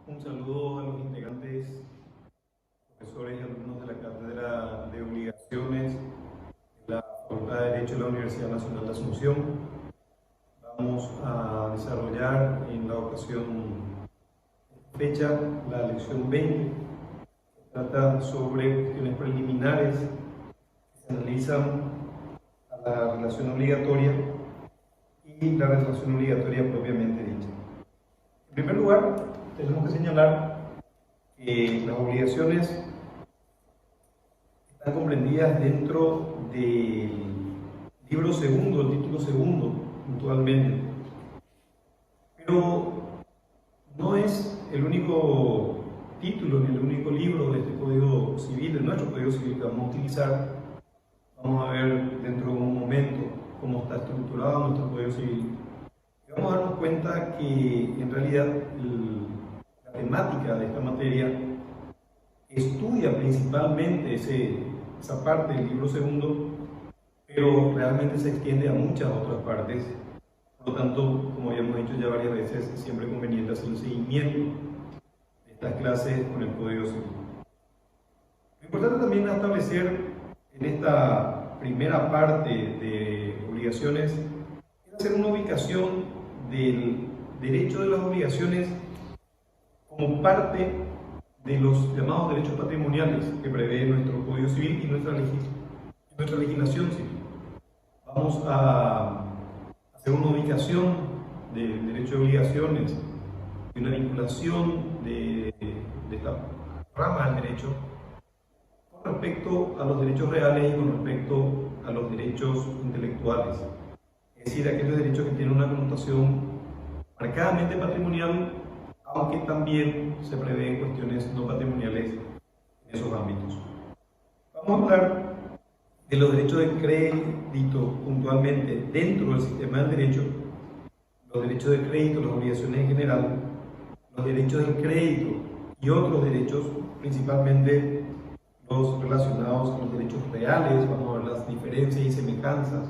Un saludo a los integrantes, profesores y alumnos de la Cátedra de Obligaciones de la Facultad de Derecho de la Universidad Nacional de Asunción. Vamos a desarrollar en la ocasión fecha la lección 20, que trata sobre cuestiones preliminares que se analizan a la relación obligatoria y la relación obligatoria propiamente dicha. En primer lugar, tenemos que señalar que las obligaciones están comprendidas dentro del libro segundo, el título segundo, puntualmente. Pero no es el único título ni el único libro de este Código Civil, de nuestro Código Civil que vamos a utilizar. Vamos a ver dentro de un momento cómo está estructurado nuestro Código Civil. Y vamos a darnos cuenta que en realidad la temática de esta materia estudia principalmente esa parte del libro segundo, pero realmente se extiende a muchas otras partes. Por lo tanto, como habíamos dicho ya varias veces, es siempre conveniente hacer el seguimiento de estas clases con el Código Civil. Lo importante también es establecer en esta primera parte de obligaciones es hacer una ubicación del derecho de las obligaciones como parte de los llamados derechos patrimoniales que prevé nuestro Código Civil y nuestra legislación civil. Vamos a hacer una ubicación del derecho de obligaciones y una vinculación de esta rama del derecho con respecto a los derechos reales y con respecto a los derechos intelectuales. Es decir, aquellos derechos que tienen una connotación marcadamente patrimonial, aunque también se prevén cuestiones no patrimoniales en esos ámbitos. Vamos a hablar de los derechos de crédito puntualmente dentro del sistema del derecho, los derechos de crédito, las obligaciones en general, los derechos del crédito y otros derechos, principalmente los relacionados con los derechos reales. Vamos a ver las diferencias y semejanzas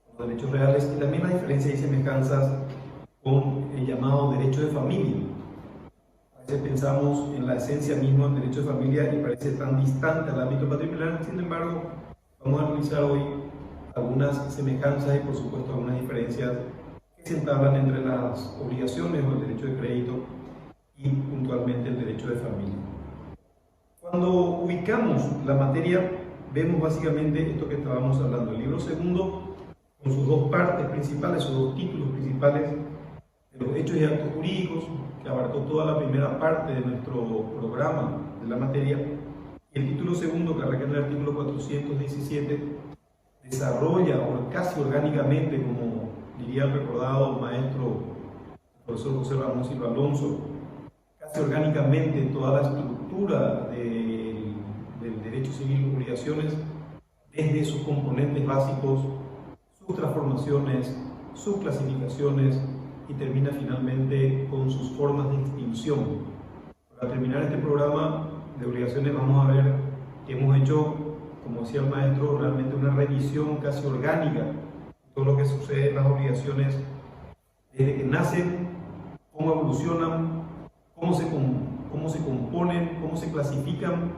con los derechos reales y también las diferencias y semejanzas con el llamado derecho de familia. A veces pensamos en la esencia misma del derecho de familia y parece tan distante al ámbito patrimonial. Sin embargo, vamos a analizar hoy algunas semejanzas y por supuesto algunas diferencias que se entablan entre las obligaciones o el derecho de crédito y puntualmente el derecho de familia. Cuando ubicamos la materia, vemos básicamente esto que estábamos hablando. El libro segundo, con sus dos partes principales, sus dos títulos principales, de los hechos y actos jurídicos, que abarcó toda la primera parte de nuestro programa de la materia, y el título segundo, que arranca en el artículo 417, desarrolla casi orgánicamente, como diría el recordado maestro, el profesor José Ramón Silva Alonso, casi orgánicamente toda la estructura del derecho civil y obligaciones, desde sus componentes básicos, sus transformaciones, sus clasificaciones, y termina finalmente con sus formas de extinción. Para terminar este programa de obligaciones vamos a ver que hemos hecho, como decía el maestro, realmente una revisión casi orgánica de todo lo que sucede en las obligaciones desde que nacen, cómo evolucionan, cómo se componen, cómo se clasifican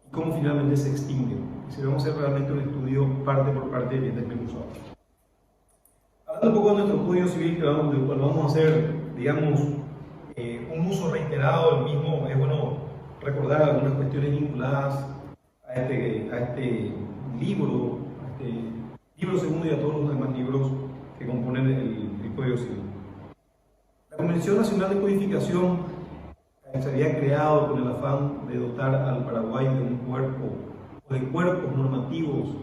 y cómo finalmente se extinguen. Y si vamos a hacer realmente un estudio parte por parte bien desmenuzado. Hablando un poco de nuestro Código Civil, del cual vamos a hacer, digamos, un uso reiterado del mismo, es bueno recordar algunas cuestiones vinculadas a este libro segundo y a todos los demás libros que componen el Código Civil. La Convención Nacional de Codificación se había creado con el afán de dotar al Paraguay de un cuerpo o de cuerpos normativos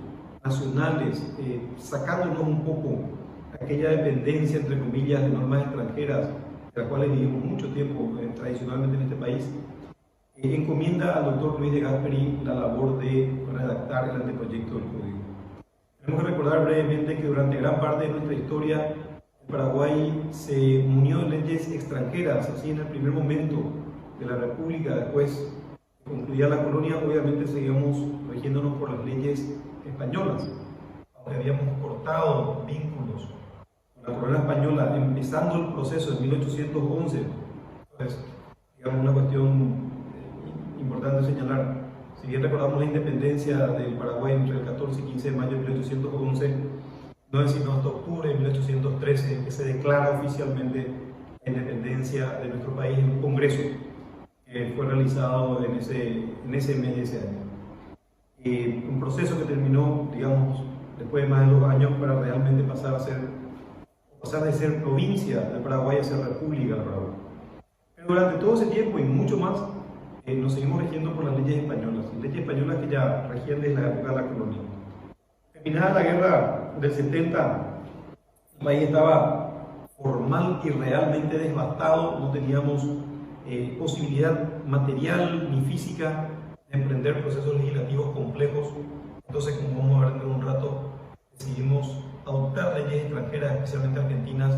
nacionales, sacándonos un poco aquella dependencia, entre comillas, de normas extranjeras, de las cuales vivimos mucho tiempo tradicionalmente en este país. Encomienda al doctor Luis de Gasperi la labor de redactar el anteproyecto del Código. Tenemos que recordar brevemente que durante gran parte de nuestra historia el Paraguay se munió de leyes extranjeras, así en el primer momento de la República, después de concluida la colonia, obviamente seguíamos regiéndonos por las leyes españolas, aunque habíamos cortado vínculos con la corona española, empezando el proceso en 1811. Entonces, digamos, una cuestión importante señalar. Si bien recordamos la independencia del Paraguay entre el 14 y 15 de mayo de 1811, no es sino hasta octubre de 1813 que se declara oficialmente la independencia de nuestro país en un congreso que fue realizado en ese mes de ese año. Un proceso que terminó, digamos, después de más de 2 años para realmente pasar de ser provincia del Paraguay a ser república del Paraguay. Pero durante todo ese tiempo y mucho más, nos seguimos rigiendo por las leyes españolas que ya regían desde la época de la colonia. Terminada la guerra del 70, el país estaba formal y realmente devastado, no teníamos posibilidad material ni física de emprender procesos legislativos complejos. Entonces, como vamos a ver dentro de un rato, decidimos adoptar leyes extranjeras, especialmente argentinas,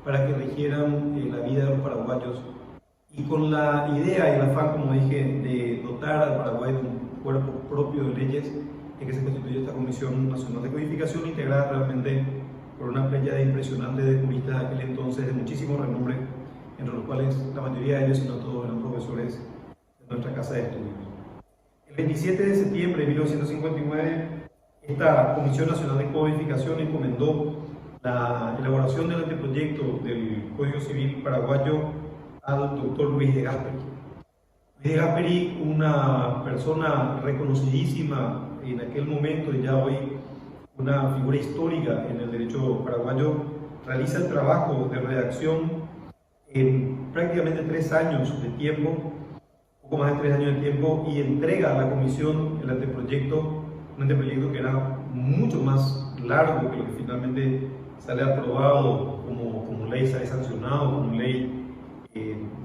para que rigieran la vida de los paraguayos, y con la idea y el afán, como dije, de dotar al Paraguay de un cuerpo propio de leyes, en que se constituyó esta Comisión Nacional de Codificación, integrada realmente por una playa impresionante de juristas de aquel entonces de muchísimo renombre, entre los cuales la mayoría de ellos, si no todos, eran profesores de nuestra casa de estudios. El 27 de septiembre de 1959, esta Comisión Nacional de Codificación encomendó la elaboración del anteproyecto del Código Civil paraguayo al doctor Luis de Gasperi. Luis de Gasperi, una persona reconocidísima en aquel momento y ya hoy una figura histórica en el derecho paraguayo, realiza el trabajo de redacción en prácticamente 3 años de tiempo, poco más de 3 años de tiempo, y entrega a la comisión el anteproyecto, un anteproyecto que era mucho más largo que lo que finalmente sale aprobado como ley, sale sancionado como ley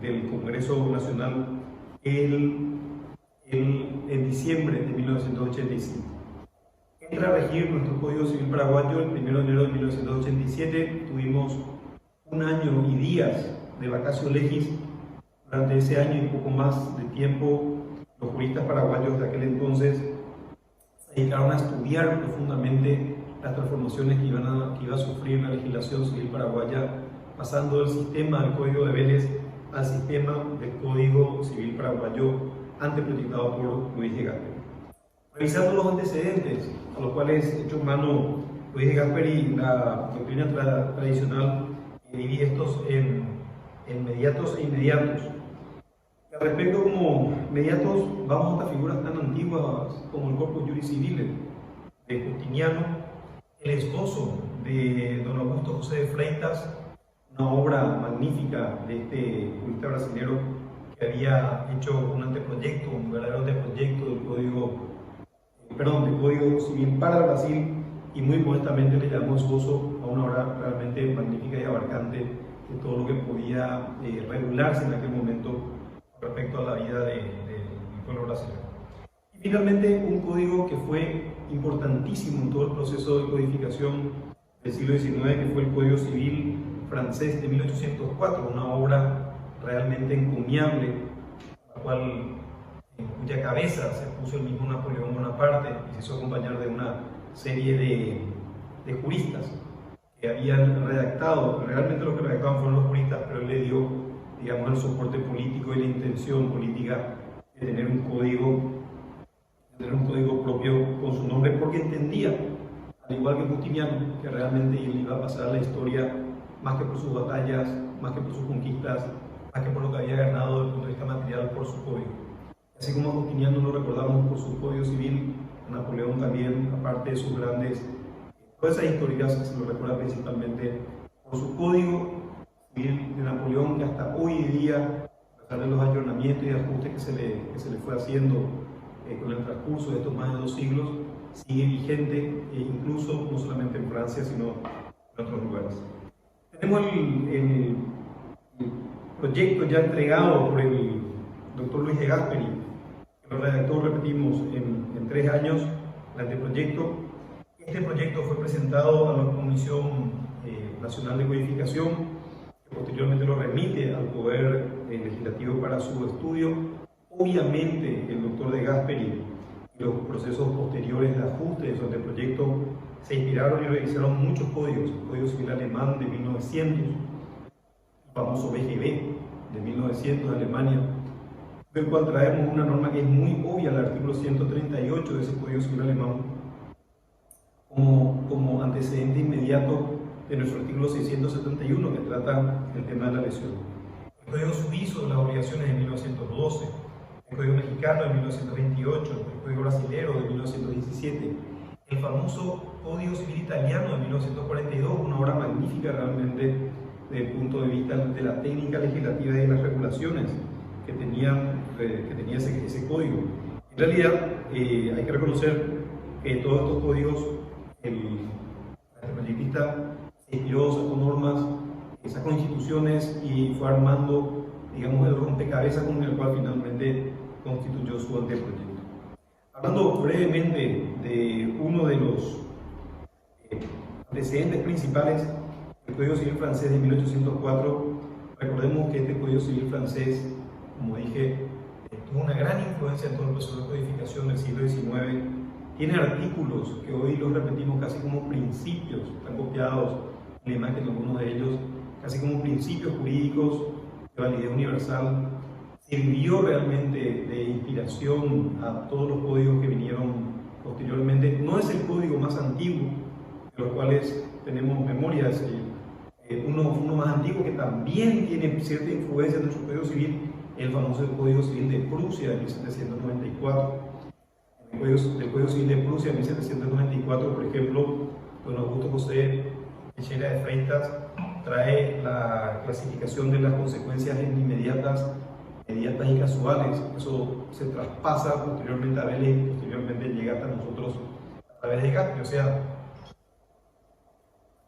del Congreso Nacional en diciembre de 1985. Entra a regir nuestro Código Civil paraguayo el 1 de enero de 1987. Tuvimos 1 año y días de vacatio legis. Durante ese año y poco más de tiempo, los juristas paraguayos de aquel entonces se dedicaron a estudiar profundamente las transformaciones que iba a sufrir la legislación civil paraguaya, pasando del sistema del Código de Vélez al sistema del Código Civil paraguayo anteproyectado por Luis de Gasperi. Revisando los antecedentes a los cuales echó mano Luis de Gasperi, la doctrina tradicional divide estos en mediatos e inmediatos. Al respecto, como mediatos, vamos hasta figuras tan antiguas como el Corpus Juris Civile de Justiniano, el esposo de don Augusto José de Freitas, una obra magnífica de este jurista brasilero que había hecho un anteproyecto, un verdadero anteproyecto del Código Civil para Brasil, y muy modestamente le llamó esposo a una obra realmente magnífica y abarcante de todo lo que podía regularse en aquel momento respecto a la vida del pueblo brasileño. Y finalmente, un código que fue importantísimo en todo el proceso de codificación del siglo XIX, que fue el Código Civil francés de 1804, una obra realmente encomiable, cuya cabeza se puso el mismo Napoleón Bonaparte y se hizo acompañar de una serie de juristas que habían redactado. Realmente lo que redactaban fueron los juristas, pero él le dio, digamos, el soporte político y la intención política de tener un código propio con su nombre, porque entendía, al igual que Justiniano, que realmente él iba a pasar a la historia más que por sus batallas, más que por sus conquistas, más que por lo que había ganado desde el punto de vista material por su código. Así como a Justiniano lo recordamos por su Código Civil, a Napoleón también, aparte de sus grandes fuerzas históricas, se lo recuerda principalmente por su Código Civil de Napoleón, que hasta hoy en día, a pesar de los ayornamientos y ajustes que se le fue haciendo con el transcurso de estos más de 2 siglos, sigue vigente, incluso no solamente en Francia, sino en otros lugares. Tenemos el proyecto ya entregado por el doctor Luis de Gasperi, que lo redactó, repetimos, en 3 años, el anteproyecto. Este proyecto fue presentado a la Comisión Nacional de Codificación, que posteriormente lo remite al Poder Legislativo para su estudio. Obviamente, el doctor de Gasperi y los procesos posteriores de ajuste de su anteproyecto se inspiraron y realizaron muchos códigos. El Código Civil alemán de 1900, el famoso BGB, de 1900 de Alemania, del cual traemos una norma que es muy obvia, el artículo 138 de ese Código Civil alemán, como antecedente inmediato de nuestro artículo 671, que trata el tema de la lesión. El Código Suizo de las Obligaciones de 1912, el Código Mexicano de 1928, el Código Brasilero de 1917, el famoso Código Civil Italiano de 1942, una obra magnífica realmente desde el punto de vista de la técnica legislativa y de las regulaciones que tenía ese código. En realidad, hay que reconocer que todos estos códigos, el proyectista se inspiró, sacó normas, sacó instituciones y fue armando, digamos, el rompecabezas con el cual finalmente constituyó su anteproyecto. Hablando brevemente de uno de los antecedentes principales, el Código Civil francés de 1804, recordemos que este Código Civil francés, como dije, tuvo una gran influencia en todo el proceso de codificación del siglo XIX. Tiene artículos que hoy los repetimos casi como principios, están copiados en la imagen de algunos de ellos, casi como principios jurídicos de validez universal. Sirvió realmente de inspiración a todos los códigos que vinieron posteriormente. No es el código más antiguo, de los cuales tenemos memoria, es uno más antiguo que también tiene cierta influencia en nuestro Código Civil, el famoso Código Civil de Prusia de 1794. El Código Civil de Prusia de 1794, por ejemplo, don Augusto José Teixeira de Freitas trae la clasificación de las consecuencias inmediatas y casuales. Eso se traspasa posteriormente a Vélez y posteriormente llega hasta nosotros a través de Gatry. O sea,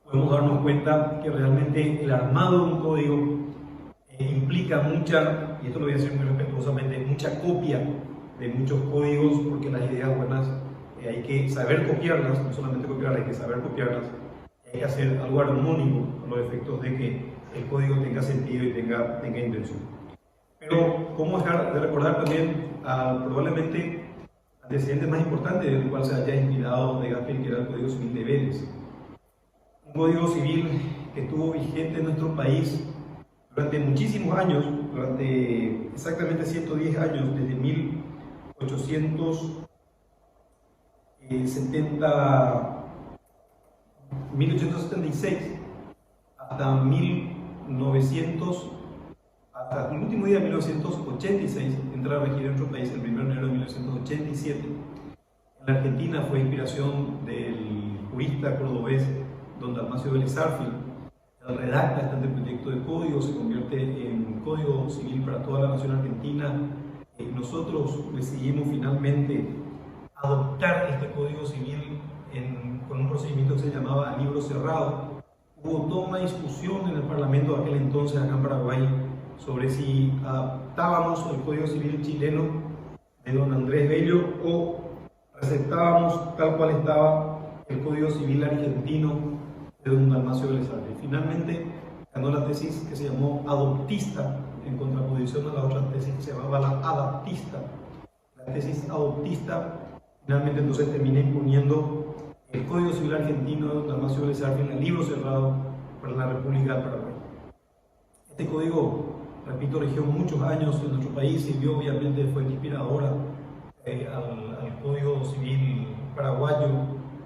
podemos darnos cuenta que realmente el armado de un código implica mucha, y esto lo voy a decir muy respetuosamente, mucha copia de muchos códigos, porque las ideas buenas hay que saber copiarlas, no solamente copiarlas, hay que saber copiarlas, hay que hacer algo armónico a los efectos de que el código tenga sentido y tenga intención. Pero, ¿cómo dejar de recordar también probablemente antecedente más importante del cual se haya inspirado de Gatry, que era el Código Civil de Vélez? Un código civil que estuvo vigente en nuestro país durante muchísimos años, durante exactamente 110 años, desde 1876 hasta hasta el último día de 1986, entra a regir en nuestro país el 1 de enero de 1987. En la Argentina fue inspiración del jurista cordobés don Dalmacio Vélez Sarsfield. Él redacta este anteproyecto de código, se convierte en código civil para toda la nación argentina. Nosotros decidimos finalmente adoptar este código civil con un procedimiento que se llamaba libro cerrado. Hubo toda una discusión en el Parlamento de aquel entonces acá en Paraguay sobre si adaptábamos el Código Civil chileno de don Andrés Bello o aceptábamos tal cual estaba el Código Civil argentino de don Dalmacio Vélez Sarsfield. Finalmente ganó la tesis que se llamó adoptista, en contraposición a la otra tesis que se llamaba la adaptista. La tesis adoptista finalmente entonces termina imponiendo el Código Civil argentino de don Dalmacio Vélez Sarsfield, el libro cerrado para la República del Paraguay. Este código, repito, regió muchos años en nuestro país, sirvió obviamente, fue inspiradora al Código Civil paraguayo,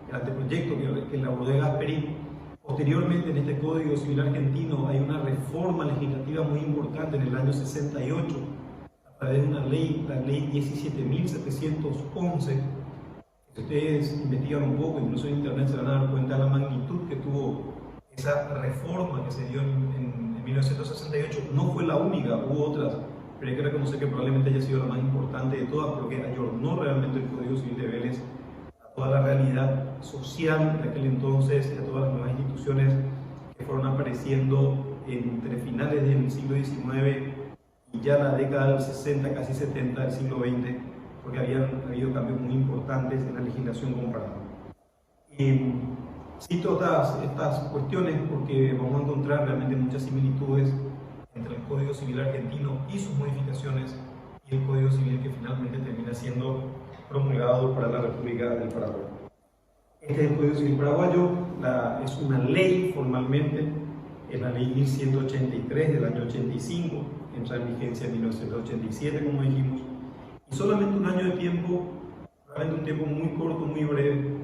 el anteproyecto que elaboró de Gasperi. Posteriormente, en este Código Civil argentino hay una reforma legislativa muy importante en el año 68, a través de una ley, la ley 17.711. Si ustedes investigan un poco, incluso en internet, se van a dar cuenta de la magnitud que tuvo esa reforma que se dio en 1968. No fue la única, hubo otras, pero hay que reconocer que probablemente haya sido la más importante de todas, porque ayornó realmente el Código Civil de Vélez a toda la realidad social de aquel entonces y a todas las nuevas instituciones que fueron apareciendo entre finales del siglo XIX y ya la década del 60, casi 70 del siglo XX, porque habían habido cambios muy importantes en la legislación comparada. Cito estas cuestiones porque vamos a encontrar realmente muchas similitudes entre el Código Civil argentino y sus modificaciones y el Código Civil que finalmente termina siendo promulgado para la República del Paraguay. Este es el Código Civil paraguayo, es una ley formalmente, es la ley 1183 del año 85, entra en vigencia en 1987, como dijimos, y solamente un año de tiempo, realmente un tiempo muy corto, muy breve,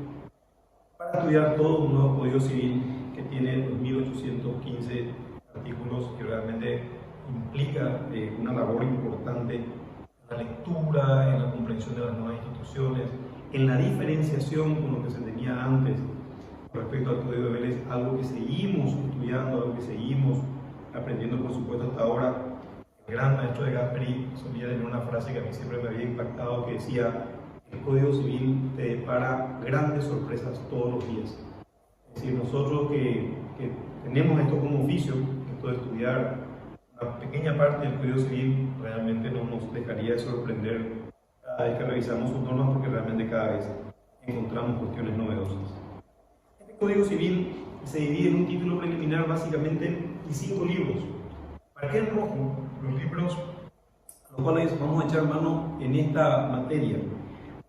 para estudiar todo un nuevo Código Civil que tiene 2.815 artículos, que realmente implica una labor importante en la lectura, en la comprensión de las nuevas instituciones, en la diferenciación con lo que se tenía antes respecto al Código de Vélez, algo que seguimos estudiando, algo que seguimos aprendiendo, por supuesto, hasta ahora. El gran maestro de Gasperi solía tener una frase que a mí siempre me había impactado, que decía: el Código Civil te depara grandes sorpresas todos los días. Es decir, nosotros que tenemos esto como oficio, esto de estudiar una pequeña parte del Código Civil, realmente no nos dejaría de sorprender cada vez que revisamos sus normas, porque realmente cada vez encontramos cuestiones novedosas. Este Código Civil se divide en un título preliminar básicamente y 5 libros. Marqué en rojo los libros a los cuales vamos a echar mano en esta materia.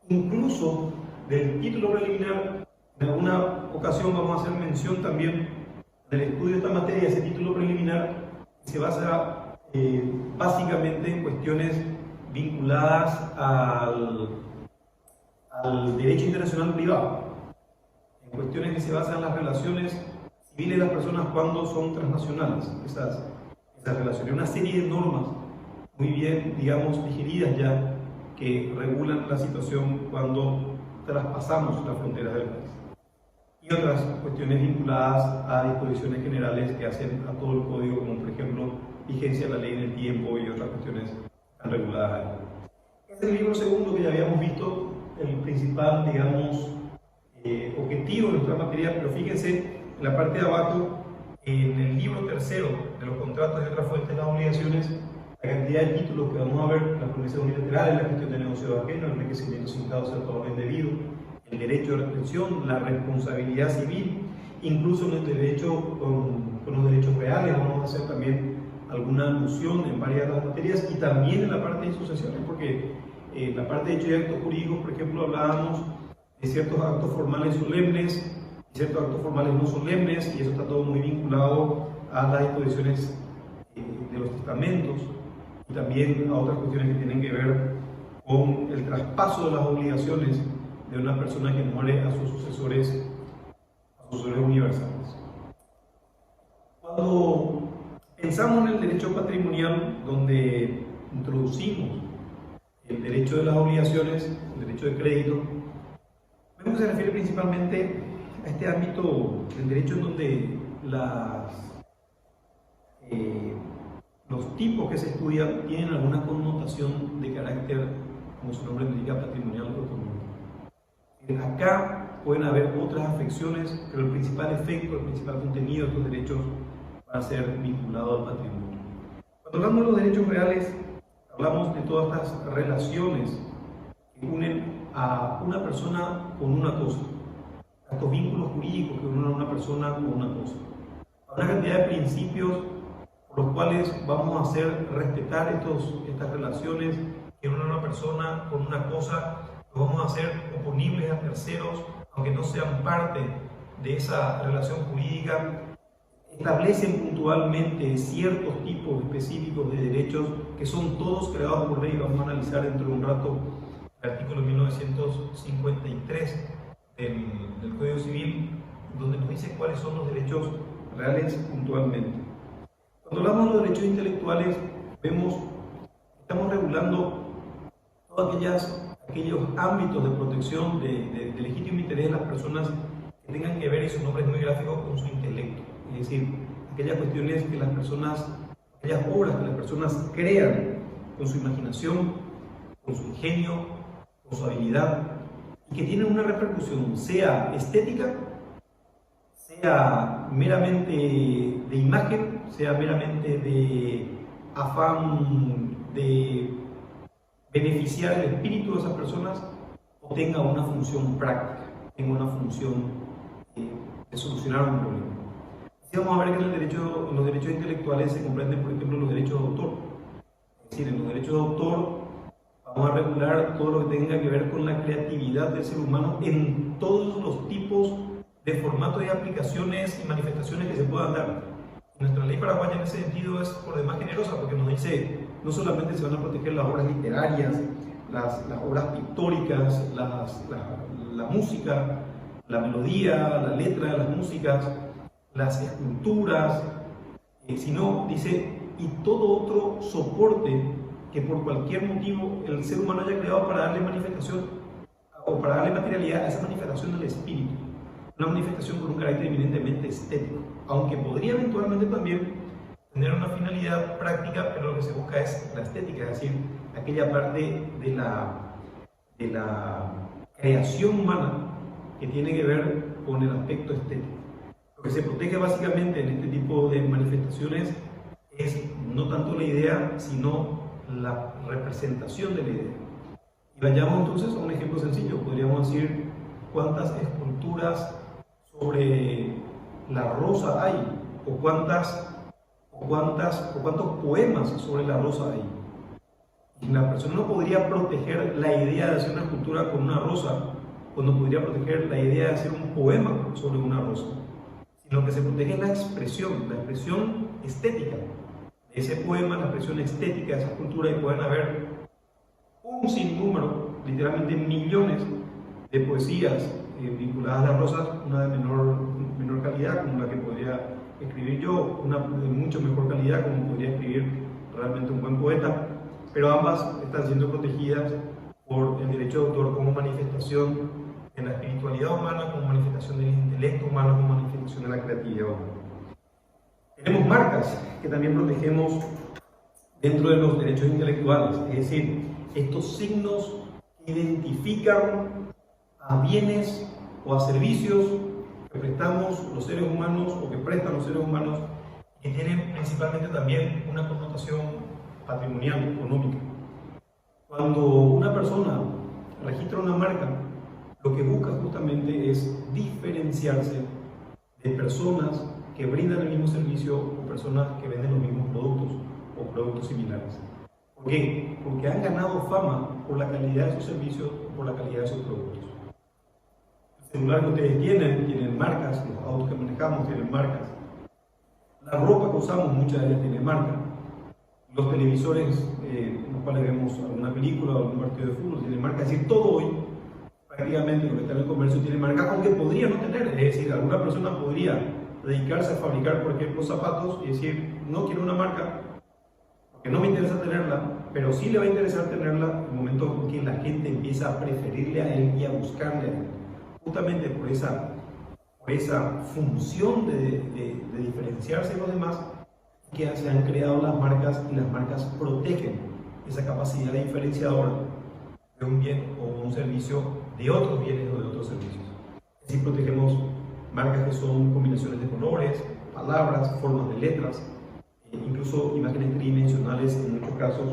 Incluso del título preliminar, en alguna ocasión vamos a hacer mención también del estudio de esta materia. Ese título preliminar se basa básicamente en cuestiones vinculadas al derecho internacional privado, en cuestiones que se basan en las relaciones civiles de las personas cuando son transnacionales, esas relaciones, una serie de normas muy bien, digamos, digeridas ya, que regulan la situación cuando traspasamos las fronteras del país. Y otras cuestiones vinculadas a disposiciones generales que hacen a todo el código, como por ejemplo vigencia de la ley en el tiempo y otras cuestiones están reguladas ahí. Este es el libro segundo que ya habíamos visto, el principal, digamos, objetivo de nuestra materia, pero fíjense en la parte de abajo, en el libro tercero de los contratos y otras fuentes de las obligaciones, la cantidad de títulos que vamos a ver: las promesas unilaterales, la gestión de negocios ajenos, el enriquecimiento sin causa de todo indebido, el derecho de retención, la responsabilidad civil, incluso en el derecho con los derechos reales. Vamos a hacer también alguna alusión en varias de las materias, y también en la parte de sucesiones, porque en la parte de hechos y actos jurídicos, por ejemplo, hablábamos de ciertos actos formales solemnes y ciertos actos formales no solemnes, y eso está todo muy vinculado a las disposiciones de los testamentos, y también a otras cuestiones que tienen que ver con el traspaso de las obligaciones de una persona que muere a sus sucesores universales. Cuando pensamos en el derecho patrimonial, donde introducimos el derecho de las obligaciones, el derecho de crédito, vemos que se refiere principalmente a este ámbito del derecho en donde los tipos que se estudian tienen alguna connotación de carácter, como su nombre indica, patrimonial o económico. Acá pueden haber otras afecciones, pero el principal efecto, el principal contenido de estos derechos va a ser vinculado al patrimonio. Cuando hablamos de los derechos reales, hablamos de todas estas relaciones que unen a una persona con una cosa, a estos vínculos jurídicos que unen a una persona con una cosa, a una cantidad de principios por los cuales vamos a hacer respetar estas relaciones que unen a una persona con una cosa. Los vamos a hacer oponibles a terceros, aunque no sean parte de esa relación jurídica. Establecen puntualmente ciertos tipos específicos de derechos que son todos creados por ley. Vamos a analizar dentro de un rato el artículo 1953 del Código Civil, donde nos dice cuáles son los derechos reales puntualmente. Cuando hablamos de los derechos intelectuales, estamos regulando todos aquellos ámbitos de protección de legítimo interés de las personas que tengan que ver, y su nombre es muy gráfico, con su intelecto. Es decir, aquellas cuestiones que las personas, aquellas obras que las personas crean con su imaginación, con su ingenio, con su habilidad, y que tienen una repercusión, sea estética, sea meramente de imagen, sea meramente de afán de beneficiar el espíritu de esas personas, o tenga una función práctica, tenga una función de solucionar un problema. Así vamos a ver que en los derechos intelectuales se comprenden, por ejemplo, los derechos de autor. Es decir, en los derechos de autor vamos a regular todo lo que tenga que ver con la creatividad del ser humano en todos los tipos de formatos y aplicaciones y manifestaciones que se puedan dar. Y nuestra ley paraguaya en ese sentido es por demás generosa, porque nos dice, no solamente se van a proteger las obras literarias, las obras pictóricas, la música, la melodía, la letra de las músicas, las esculturas, sino, dice, y todo otro soporte que por cualquier motivo el ser humano haya creado para darle manifestación o para darle materialidad a esa manifestación del espíritu, una manifestación con un carácter eminentemente estético, aunque podría eventualmente también tener una finalidad práctica, pero lo que se busca es la estética, es decir, aquella parte de la creación humana que tiene que ver con el aspecto estético. Lo que se protege básicamente en este tipo de manifestaciones es no tanto la idea, sino la representación de la idea. Y vayamos entonces a un ejemplo sencillo. Podríamos decir cuántas esculturas sobre la rosa hay, o cuántos poemas sobre la rosa hay. Y la persona no podría proteger la idea de hacer una escultura con una rosa, o no podría proteger la idea de hacer un poema sobre una rosa. Sino que se protege la expresión estética de ese poema, la expresión estética de esa escultura, y pueden haber un sinnúmero, literalmente millones de poesías vinculadas a las rosas, una de menor calidad, como la que podría escribir yo, una de mucho mejor calidad, como podría escribir realmente un buen poeta, pero ambas están siendo protegidas por el derecho de autor como manifestación de la espiritualidad humana, como manifestación del intelecto humano, como manifestación de la creatividad humana. Tenemos marcas que también protegemos dentro de los derechos intelectuales, es decir, estos signos que identifican a bienes o a servicios que prestamos los seres humanos o que prestan los seres humanos, que tienen principalmente también una connotación patrimonial, económica. Cuando una persona registra una marca, lo que busca justamente es diferenciarse de personas que brindan el mismo servicio o personas que venden los mismos productos o productos similares. ¿Por qué? Porque han ganado fama por la calidad de sus servicios o por la calidad de sus productos. El celular que ustedes tienen marcas, los autos que manejamos tienen marcas, la ropa que usamos, muchas de ellas tienen marca, los televisores en los cuales vemos alguna película o algún partido de fútbol tienen marca, es decir, todo hoy prácticamente lo que está en el comercio tiene marca, aunque podría no tener, es decir, alguna persona podría dedicarse a fabricar, por ejemplo, zapatos y decir, no quiero una marca, porque no me interesa tenerla, pero sí le va a interesar tenerla en el momento en que la gente empieza a preferirle a él y a buscarle a él, justamente por esa función de diferenciarse de los demás, que se han creado las marcas, y las marcas protegen esa capacidad diferenciadora de un bien o un servicio de otros bienes o de otros servicios. Así protegemos marcas que son combinaciones de colores, palabras, formas de letras, incluso imágenes tridimensionales en muchos casos,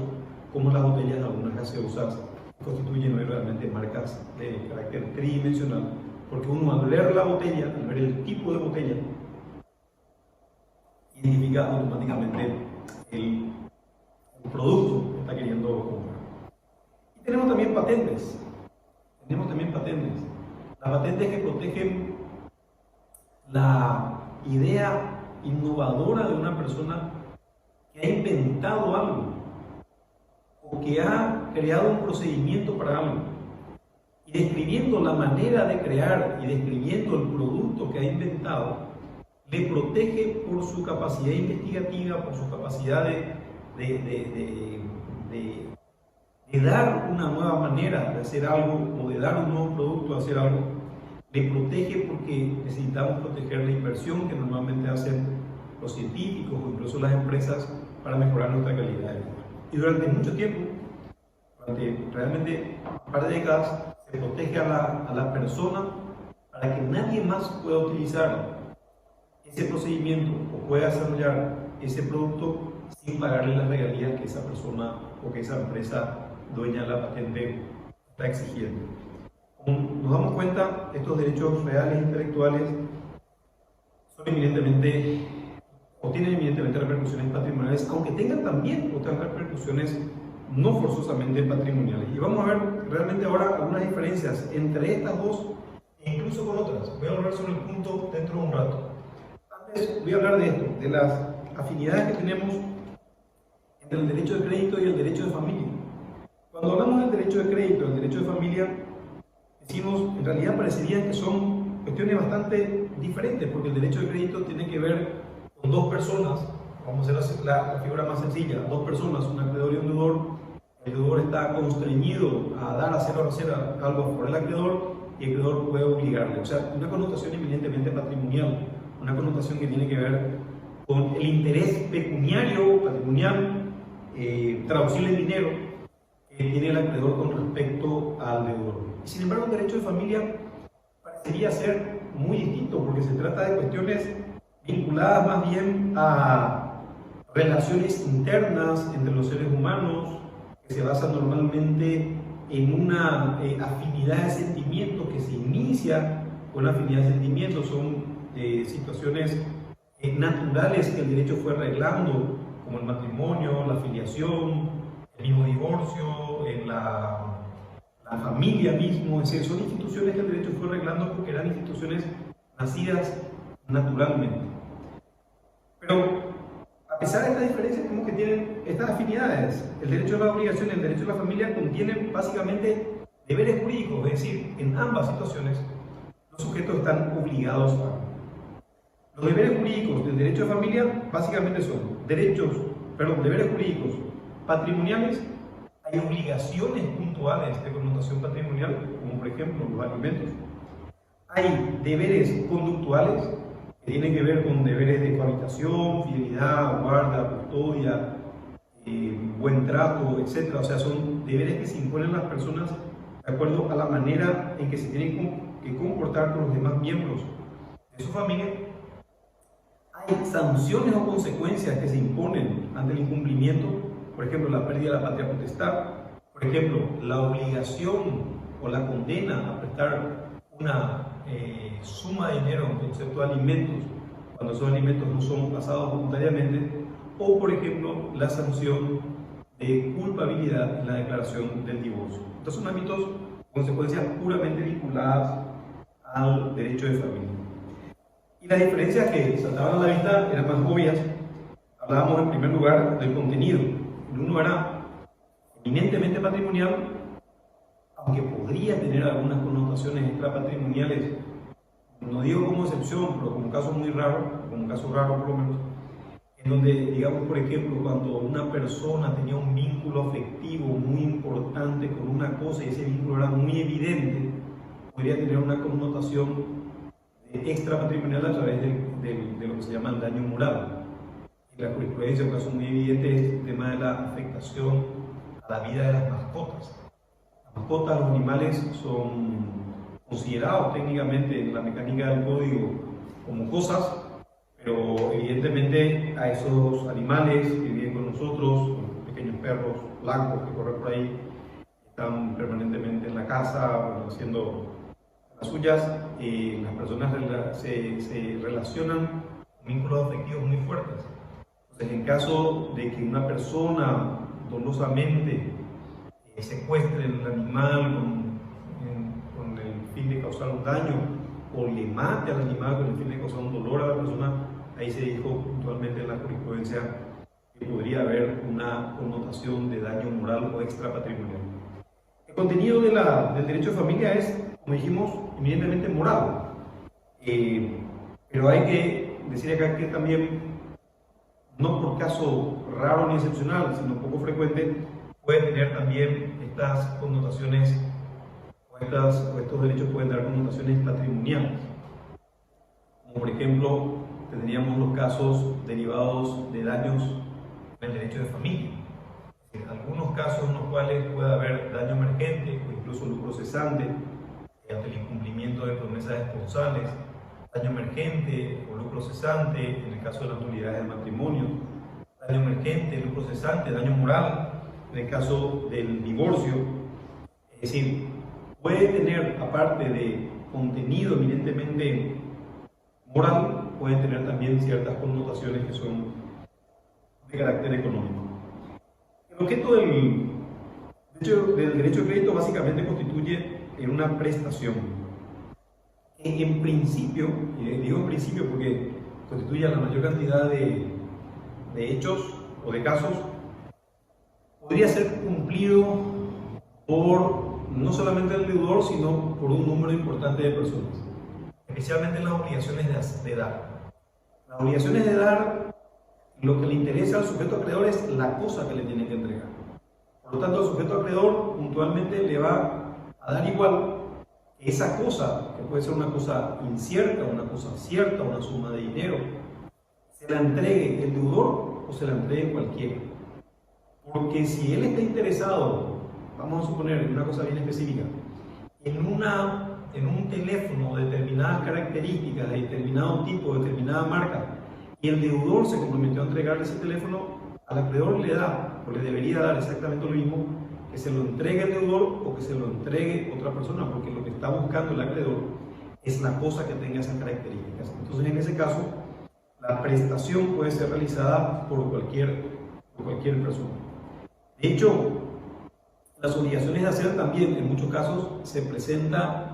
como las botellas de algunas gaseosas, constituyen hoy realmente marcas de carácter tridimensional, porque uno al ver la botella, al ver el tipo de botella, identifica automáticamente el producto que está queriendo comprar. Y tenemos también patentes. Las patentes que protegen la idea innovadora de una persona que ha inventado algo o que ha creado un procedimiento para algo, y describiendo la manera de crear y describiendo el producto que ha inventado, le protege por su capacidad investigativa, por su capacidad de dar una nueva manera de hacer algo o de dar un nuevo producto a hacer algo. Le protege porque necesitamos proteger la inversión que normalmente hacen los científicos o incluso las empresas para mejorar nuestra calidad de vida. Y durante mucho tiempo, durante realmente un par de décadas, se protege a la persona para que nadie más pueda utilizar ese procedimiento o pueda desarrollar ese producto sin pagarle las regalías que esa persona o que esa empresa dueña de la patente está exigiendo. Como nos damos cuenta, estos derechos reales intelectuales son eminentemente o tienen eminentemente repercusiones patrimoniales, aunque tengan también otras repercusiones no forzosamente patrimoniales. Y vamos a ver realmente ahora algunas diferencias entre estas dos e incluso con otras. Voy a hablar sobre el punto dentro de un rato. Antes voy a hablar de esto, de las afinidades que tenemos entre el derecho de crédito y el derecho de familia. Cuando hablamos del derecho de crédito y el derecho de familia, decimos, en realidad parecería que son cuestiones bastante diferentes, porque el derecho de crédito tiene que ver con dos personas, vamos a hacer la figura más sencilla, dos personas, un acreedor y un deudor. El deudor está constreñido a dar, hacer o hacer algo por el acreedor y el acreedor puede obligarle. O sea, una connotación eminentemente patrimonial, una connotación que tiene que ver con el interés pecuniario, patrimonial, traducible en dinero, que tiene el acreedor con respecto al deudor. Y sin embargo, el derecho de familia parecería ser muy distinto, porque se trata de cuestiones vinculadas más bien a relaciones internas entre los seres humanos, que se basan normalmente en una afinidad de sentimientos que se inicia con la afinidad de sentimientos. Son situaciones naturales que el derecho fue arreglando, como el matrimonio, la filiación, el mismo divorcio, la familia mismo. Es decir, son instituciones que el derecho fue arreglando porque eran instituciones nacidas naturalmente. Pero a pesar de estas diferencias, como que tienen estas afinidades. El derecho a la obligación y el derecho a la familia contienen básicamente deberes jurídicos, es decir, en ambas situaciones los sujetos están obligados a. Los deberes jurídicos del derecho de familia básicamente son deberes jurídicos patrimoniales. Hay obligaciones puntuales de connotación patrimonial, como por ejemplo los alimentos. Hay deberes conductuales que tienen que ver con deberes de cohabitación, fidelidad, guarda, custodia, buen trato, etc. O sea, son deberes que se imponen a las personas de acuerdo a la manera en que se tienen que comportar con los demás miembros de su familia. Hay sanciones o consecuencias que se imponen ante el incumplimiento, por ejemplo, la pérdida de la patria potestad, por ejemplo, la obligación o la condena a prestar una suma de dinero en concepto de alimentos, cuando esos alimentos no son pasados voluntariamente, o por ejemplo, la sanción de culpabilidad en la declaración del divorcio. Estos son ámbitos, consecuencias puramente vinculadas al derecho de familia. Y las diferencias que saltaban a la vista eran más obvias. Hablábamos en primer lugar del contenido. El uno era eminentemente patrimonial, aunque podría tener algunas connotaciones extrapatrimoniales, no digo como excepción, pero como caso muy raro, como caso raro por lo menos, en donde, digamos, por ejemplo, cuando una persona tenía un vínculo afectivo muy importante con una cosa y ese vínculo era muy evidente, podría tener una connotación extrapatrimonial a través de lo que se llama el daño moral. En la jurisprudencia, un caso muy evidente es el tema de la afectación a la vida de las mascotas. Las mascotas, los animales, son considerados técnicamente en la mecánica del código como cosas, pero evidentemente a esos animales que viven con nosotros, pequeños perros blancos que corren por ahí, están permanentemente en la casa haciendo las suyas, las personas se relacionan con vínculos afectivos muy fuertes. Entonces, en caso de que una persona dolosamente secuestre el animal con el fin de causar un daño, o le mate al animal con el fin de causar un dolor a la persona, ahí se dijo puntualmente en la jurisprudencia que podría haber una connotación de daño moral o extrapatrimonial. El contenido del derecho de familia es, como dijimos, eminentemente moral, pero hay que decir acá que también, no por caso raro ni excepcional, sino poco frecuente, puede tener también estas connotaciones, o estos derechos pueden dar connotaciones patrimoniales. Como por ejemplo, tendríamos los casos derivados de daños en el derecho de familia. Algunos casos en los cuales puede haber daño emergente o incluso lucro cesante ante el incumplimiento de promesas esponsales, daño emergente o lucro cesante en el caso de las nulidades del matrimonio, daño emergente, lucro cesante, daño moral en el caso del divorcio. Es decir, puede tener, aparte de contenido eminentemente moral, puede tener también ciertas connotaciones que son de carácter económico. El objeto del derecho de crédito básicamente constituye una prestación. En principio, digo en principio porque constituye la mayor cantidad de de hechos o de casos, podría ser cumplido por no solamente el deudor, sino por un número importante de personas, especialmente en las obligaciones de dar. Las obligaciones de dar, lo que le interesa al sujeto acreedor es la cosa que le tiene que entregar. Por lo tanto, el sujeto acreedor puntualmente le va a dar igual que esa cosa, que puede ser una cosa incierta, una cosa cierta, una suma de dinero, se la entregue el deudor o se la entregue cualquiera. Porque si él está interesado, vamos a suponer una cosa bien específica, en un teléfono de determinadas características, de determinado tipo, de determinada marca, y el deudor se comprometió a entregarle ese teléfono, al acreedor le da, o le debería dar exactamente lo mismo, que se lo entregue el deudor o que se lo entregue otra persona, porque lo que está buscando el acreedor es la cosa que tenga esas características. Entonces, en ese caso, la prestación puede ser realizada por cualquier persona. De hecho, las obligaciones de hacer también, en muchos casos, se presenta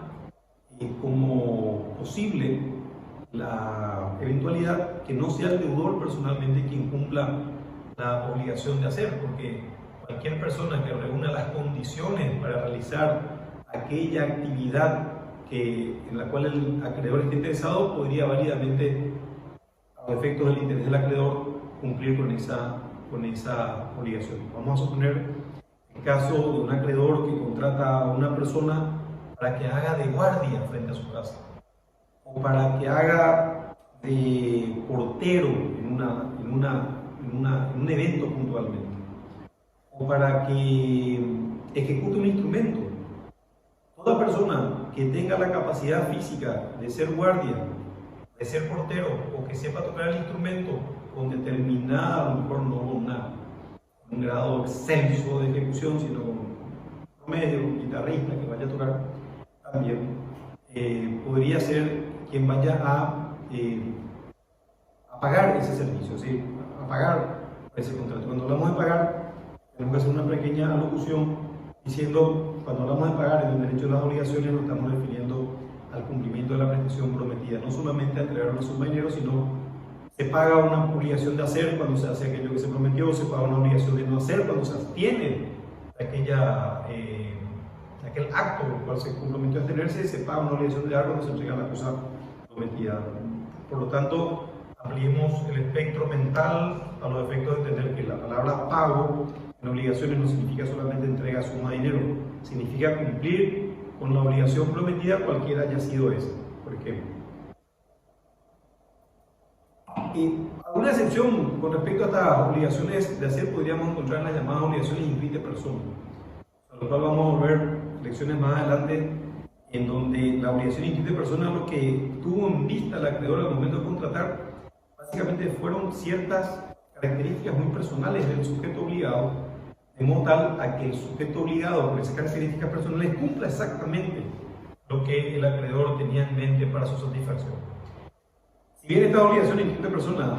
como posible la eventualidad que no sea el deudor personalmente quien cumpla la obligación de hacer, porque cualquier persona que reúna las condiciones para realizar aquella actividad en la cual el acreedor esté interesado podría válidamente, a los efectos del interés del acreedor, cumplir con esa obligación. Vamos a suponer el caso de un acreedor que contrata a una persona para que haga de guardia frente a su casa, o para que haga de portero en un evento puntualmente, o para que ejecute un instrumento. Toda persona que tenga la capacidad física de ser guardia, de ser portero, o que sepa tocar el instrumento con determinada, a lo mejor no con un grado excelso de ejecución, sino con un promedio, un guitarrista que vaya a tocar, también podría ser quien vaya a pagar ese servicio, ¿sí? A pagar ese contrato. Cuando hablamos de pagar, tenemos que hacer una pequeña alocución diciendo, cuando hablamos de pagar en el derecho de las obligaciones, nos estamos refiriendo al cumplimiento de la prestación prometida, no solamente a entregar una suma de dinero, sino se paga una obligación de hacer cuando se hace aquello que se prometió, se paga una obligación de no hacer cuando se abstiene de aquel acto por el cual se comprometió a abstenerse, se paga una obligación de dar cuando se entrega la cosa prometida. Por lo tanto, ampliemos el espectro mental a los efectos de entender que la palabra pago en obligaciones no significa solamente entrega suma de dinero, significa cumplir con la obligación prometida, cualquiera haya sido esa, por ejemplo. Y alguna excepción con respecto a estas obligaciones de hacer podríamos encontrar en las llamadas obligaciones inscritas personas, a lo cual vamos a ver lecciones más adelante, en donde la obligación inscrita persona lo que tuvo en vista el acreedor al momento de contratar, básicamente fueron ciertas características muy personales del sujeto obligado, de modo tal a que el sujeto obligado con esas características personales cumpla exactamente lo que el acreedor tenía en mente para su satisfacción. Si bien estas obligaciones inscritas persona,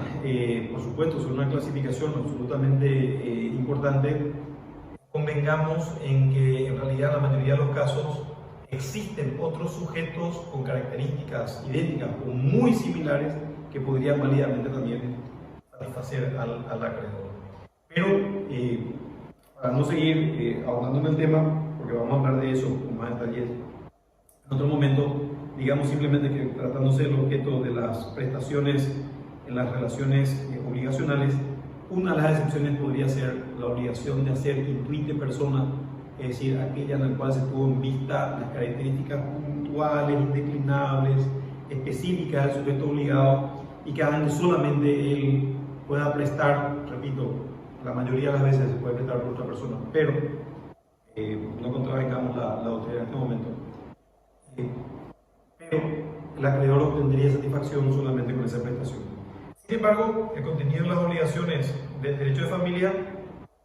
por supuesto, son una clasificación absolutamente importante, convengamos en que en realidad en la mayoría de los casos existen otros sujetos con características idénticas o muy similares que podrían válidamente también satisfacer al acreedor. Pero para no seguir ahondando en el tema, porque vamos a hablar de eso con más detalles en otro momento, digamos simplemente que tratándose del objeto de las prestaciones en las relaciones obligacionales, una de las excepciones podría ser la obligación de hacer intuite persona, es decir, aquella en la cual se tuvo en vista las características puntuales, indeclinables, específicas del sujeto obligado y que hagan que solamente él pueda prestar, repito, la mayoría de las veces se puede prestar por otra persona, pero no contravengamos la doctrina en este momento. Pero el acreedor obtendría satisfacción solamente con esa prestación. Sin embargo, el contenido de las obligaciones del derecho de familia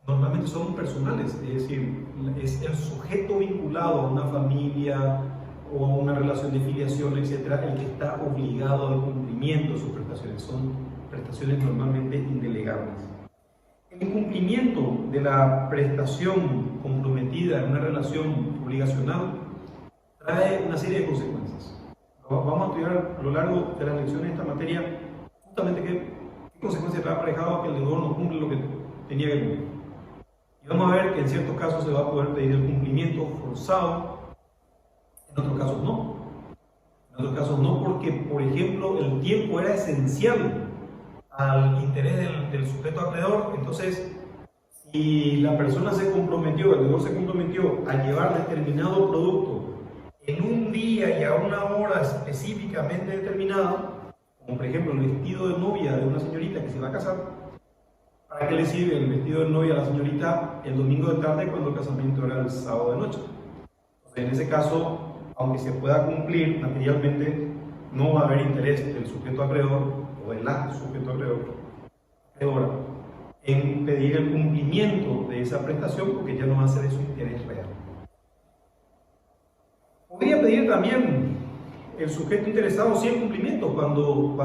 normalmente son personales, es decir, es el sujeto vinculado a una familia o a una relación de filiación, etcétera, el que está obligado al cumplimiento de sus prestaciones. Son prestaciones normalmente indelegables. El incumplimiento de la prestación comprometida en una relación obligacional trae una serie de consecuencias. Vamos a estudiar a lo largo de las lecciones de esta materia justamente qué consecuencia trae aparejado que el deudor no cumple lo que tenía que cumplir. Y vamos a ver que en ciertos casos se va a poder pedir el cumplimiento forzado, en otros casos no. En otros casos no, porque, por ejemplo, el tiempo era esencial al interés del sujeto acreedor. Entonces, si la persona se comprometió, el deudor se comprometió a llevar determinado producto en un día y a una hora específicamente determinada, como por ejemplo el vestido de novia de una señorita que se va a casar, ¿para qué le sirve el vestido de novia a la señorita el domingo de tarde cuando el casamiento era el sábado de noche? Entonces, en ese caso, aunque se pueda cumplir materialmente, no va a haber interés del sujeto acreedor o del sujeto acreedora en pedir el cumplimiento de esa prestación, porque ya no va a ser de su interés real. Podría pedir también el sujeto interesado sí el cumplimiento cuando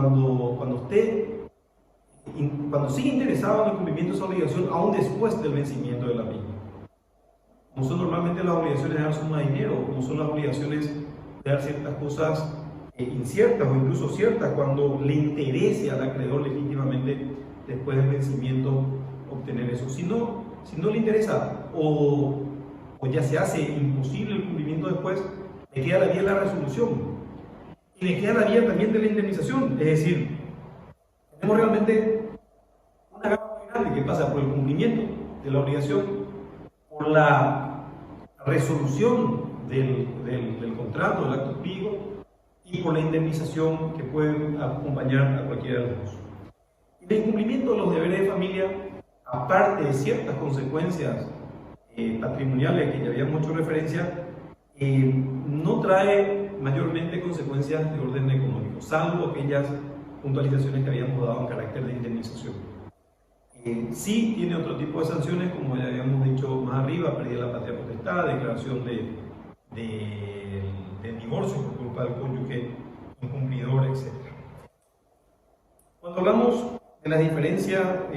sigue interesado en el cumplimiento de esa obligación aún después del vencimiento de la misma. Como son normalmente las obligaciones de dar suma de dinero, como son las obligaciones de dar ciertas cosas inciertas o incluso ciertas cuando le interese al acreedor legítimamente después del vencimiento obtener eso. Si no le interesa o ya se hace imposible el cumplimiento después, le queda la vía de la resolución y le queda la vía también de la indemnización. Es decir, tenemos realmente una gama muy grande que pasa por el cumplimiento de la obligación, por la resolución del contrato, del acto jurídico, y por la indemnización que puede acompañar a cualquiera de los dos. El incumplimiento de los deberes de familia, aparte de ciertas consecuencias patrimoniales que ya habíamos hecho referencia, no trae mayormente consecuencias de orden económico, salvo aquellas puntualizaciones que habíamos dado en carácter de indemnización. Sí tiene otro tipo de sanciones, como ya habíamos dicho más arriba: pérdida de la patria potestad, declaración del divorcio por culpa del cónyuge incumplidor, etc. Cuando hablamos de la diferencia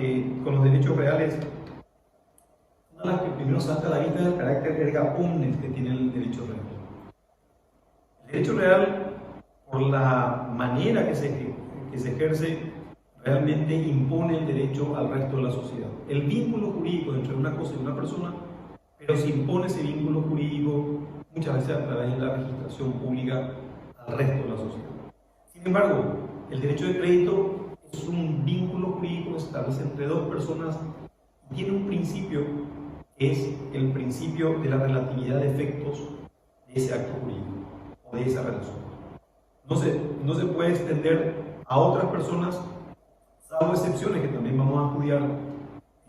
con los derechos reales, una de las que primero salta a la vista es el carácter erga omnes que tiene el derecho real. El derecho real, por la manera que se ejerce, realmente impone el derecho al resto de la sociedad. El vínculo jurídico entre una cosa y una persona, pero se impone ese vínculo jurídico muchas veces a través de la registración pública al resto de la sociedad. Sin embargo, el derecho de crédito es un vínculo jurídico que se establece entre dos personas y tiene un principio que es el principio de la relatividad de efectos de ese acto jurídico o de esa relación. No se puede extender a otras personas, salvo excepciones que también vamos a estudiar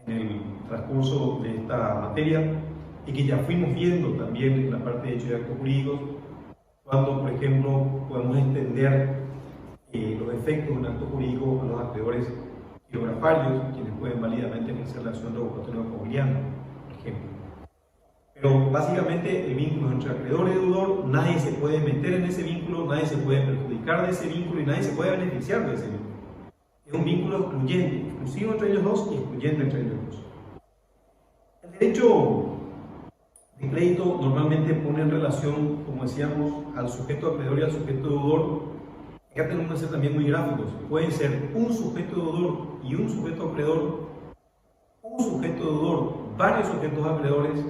en el transcurso de esta materia y que ya fuimos viendo también en la parte de hechos y actos jurídicos, cuando, por ejemplo, podemos extender los efectos de un acto jurídico a los acreedores girografarios, quienes pueden válidamente ejercer la acción revocatoria mobiliaria, por ejemplo. Pero básicamente el vínculo entre acreedor y deudor, nadie se puede meter en ese vínculo, nadie se puede perjudicar de ese vínculo y nadie se puede beneficiar de ese vínculo. Es un vínculo excluyente, exclusivo entre ellos dos y excluyente entre ellos dos. El derecho de crédito normalmente pone en relación, como decíamos, al sujeto acreedor y al sujeto deudor. Acá tenemos que ser también muy gráficos. Pueden ser un sujeto deudor y un sujeto acreedor, un sujeto deudor, varios sujetos acreedores,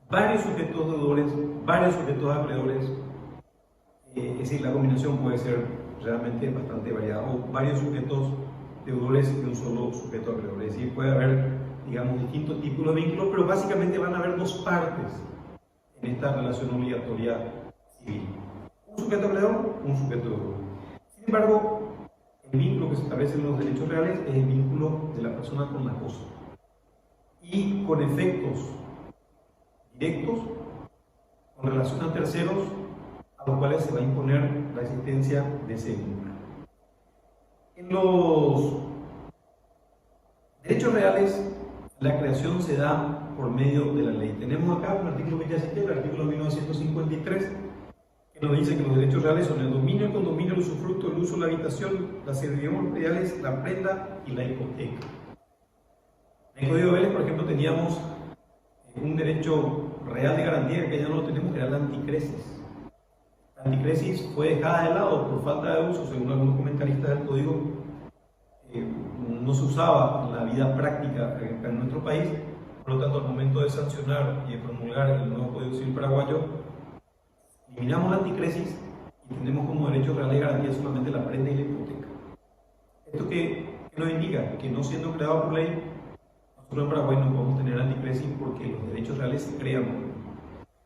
varios sujetos deudores, varios sujetos acreedores. Es decir, la combinación puede ser realmente bastante variada, o varios sujetos deudores y un solo sujeto acreedor. Es decir, puede haber, digamos, distintos tipos de vínculos, pero básicamente van a haber dos partes en esta relación obligatoria civil: un sujeto acreedor, un sujeto deudor. Sin embargo, el vínculo que se establece en los derechos reales es el vínculo de la persona con la cosa y con efectos directos con relación a terceros a los cuales se va a imponer la existencia de ese vínculo. En los derechos reales, la creación se da por medio de la ley. Tenemos acá un artículo que ya cité, el artículo 1953, que nos dice que los derechos reales son el dominio, el condominio, el usufructo, el uso, la habitación, las servidumbres prediales, la prenda y la hipoteca. En el Código de Vélez, por ejemplo, teníamos un derecho real de garantía que ya no lo tenemos, que era la anticresis. La anticresis fue dejada de lado por falta de uso, según algunos comentaristas del Código. no se usaba en la vida práctica en nuestro país. Por lo tanto, al momento de sancionar y de promulgar el nuevo Código Civil paraguayo, eliminamos la anticresis y tenemos como derechos reales garantías solamente la prenda y la hipoteca. ¿Esto qué nos indica? Que no siendo creado por ley, nosotros en Paraguay no podemos tener anticresis porque los derechos reales se crean por ley.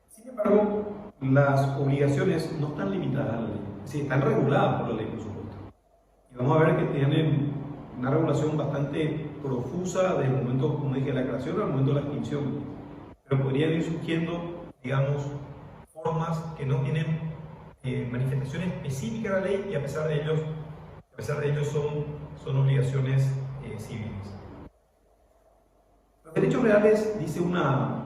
Sin embargo, las obligaciones no están limitadas a la ley, es decir, están reguladas por la ley, por supuesto. Y vamos a ver que tienen una regulación bastante profusa desde el momento, como dije, de la creación al momento de la extinción. Pero podrían ir surgiendo, digamos, formas que no tienen manifestación específica de la ley y a pesar de ellos son obligaciones civiles. Los derechos reales, dice una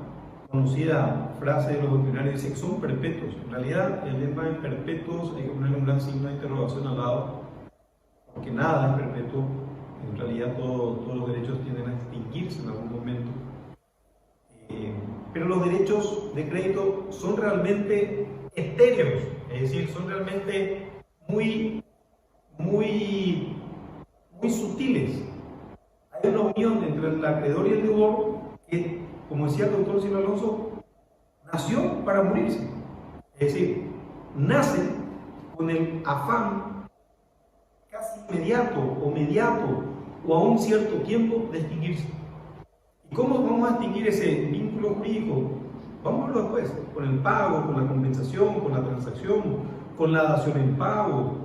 conocida frase de los doctrinarios, dice que son perpetuos. En realidad, el lema de perpetuos hay que ponerle un gran signo de interrogación al lado, porque nada es perpetuo. En realidad, todos los derechos tienden a extinguirse en algún momento. Pero los derechos de crédito son realmente etéreos, es decir, son realmente muy sutiles. Hay una unión entre el acreedor y el deudor que, como decía el doctor Silvio Alonso, nació para morirse. Es decir, nace con el afán casi inmediato o mediato o a un cierto tiempo de extinguirse. ¿Y cómo vamos a extinguir ese vínculo jurídico? Vamos a verlo después, con el pago, con la compensación, con la transacción, con la dación en pago,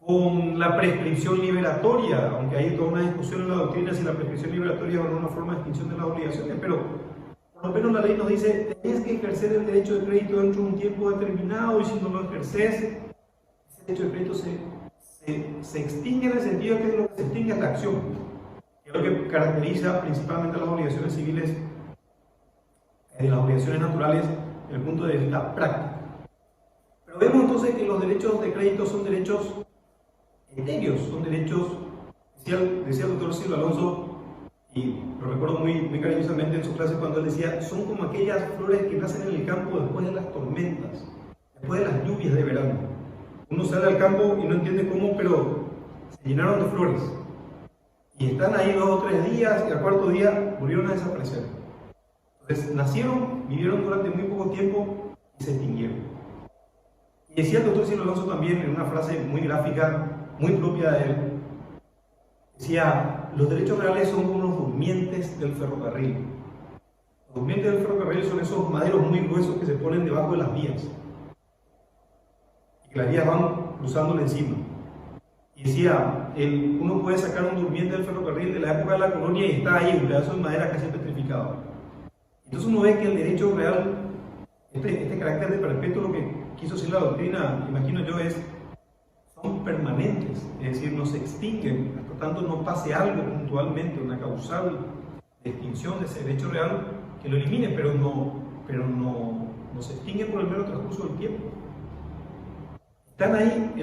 con la prescripción liberatoria, aunque hay toda una discusión en la doctrina si la prescripción liberatoria es una forma de extinción de las obligaciones, pero por lo menos la ley nos dice, tienes que ejercer el derecho de crédito dentro de un tiempo determinado y si no lo ejerces, ese derecho de crédito se extingue en el sentido de que lo que se extingue es la acción, que es lo que caracteriza principalmente las obligaciones civiles de las obligaciones naturales desde el punto de vista práctico. Pero vemos entonces que los derechos de crédito son derechos etéreos, son derechos, decía el doctor Silvio Alonso, y lo recuerdo muy cariñosamente en su clase cuando él decía, son como aquellas flores que nacen en el campo después de las tormentas, después de las lluvias de verano. Uno sale al campo y no entiende cómo, pero se llenaron de flores. Y están ahí 2 o 3 días y al cuarto día volvieron a desaparecer. Entonces nacieron, vivieron durante muy poco tiempo y se extinguieron. Y decía el doctor Silvio Alonso también en una frase muy gráfica, muy propia de él, decía, los derechos reales son como los durmientes del ferrocarril. Los durmientes del ferrocarril son esos maderos muy gruesos que se ponen debajo de las vías. Y que las vías van cruzándole encima. Y decía, uno puede sacar un durmiente del ferrocarril de la época de la colonia y está ahí, un pedazo de madera casi petrificado. Entonces uno ve que el derecho real, este carácter de perpetuo, lo que quiso decir la doctrina, imagino yo, son permanentes, es decir, no se extinguen, hasta tanto no pase algo puntualmente, una causal de extinción de ese derecho real que lo elimine, pero no se extingue por el mero transcurso del tiempo. Están ahí,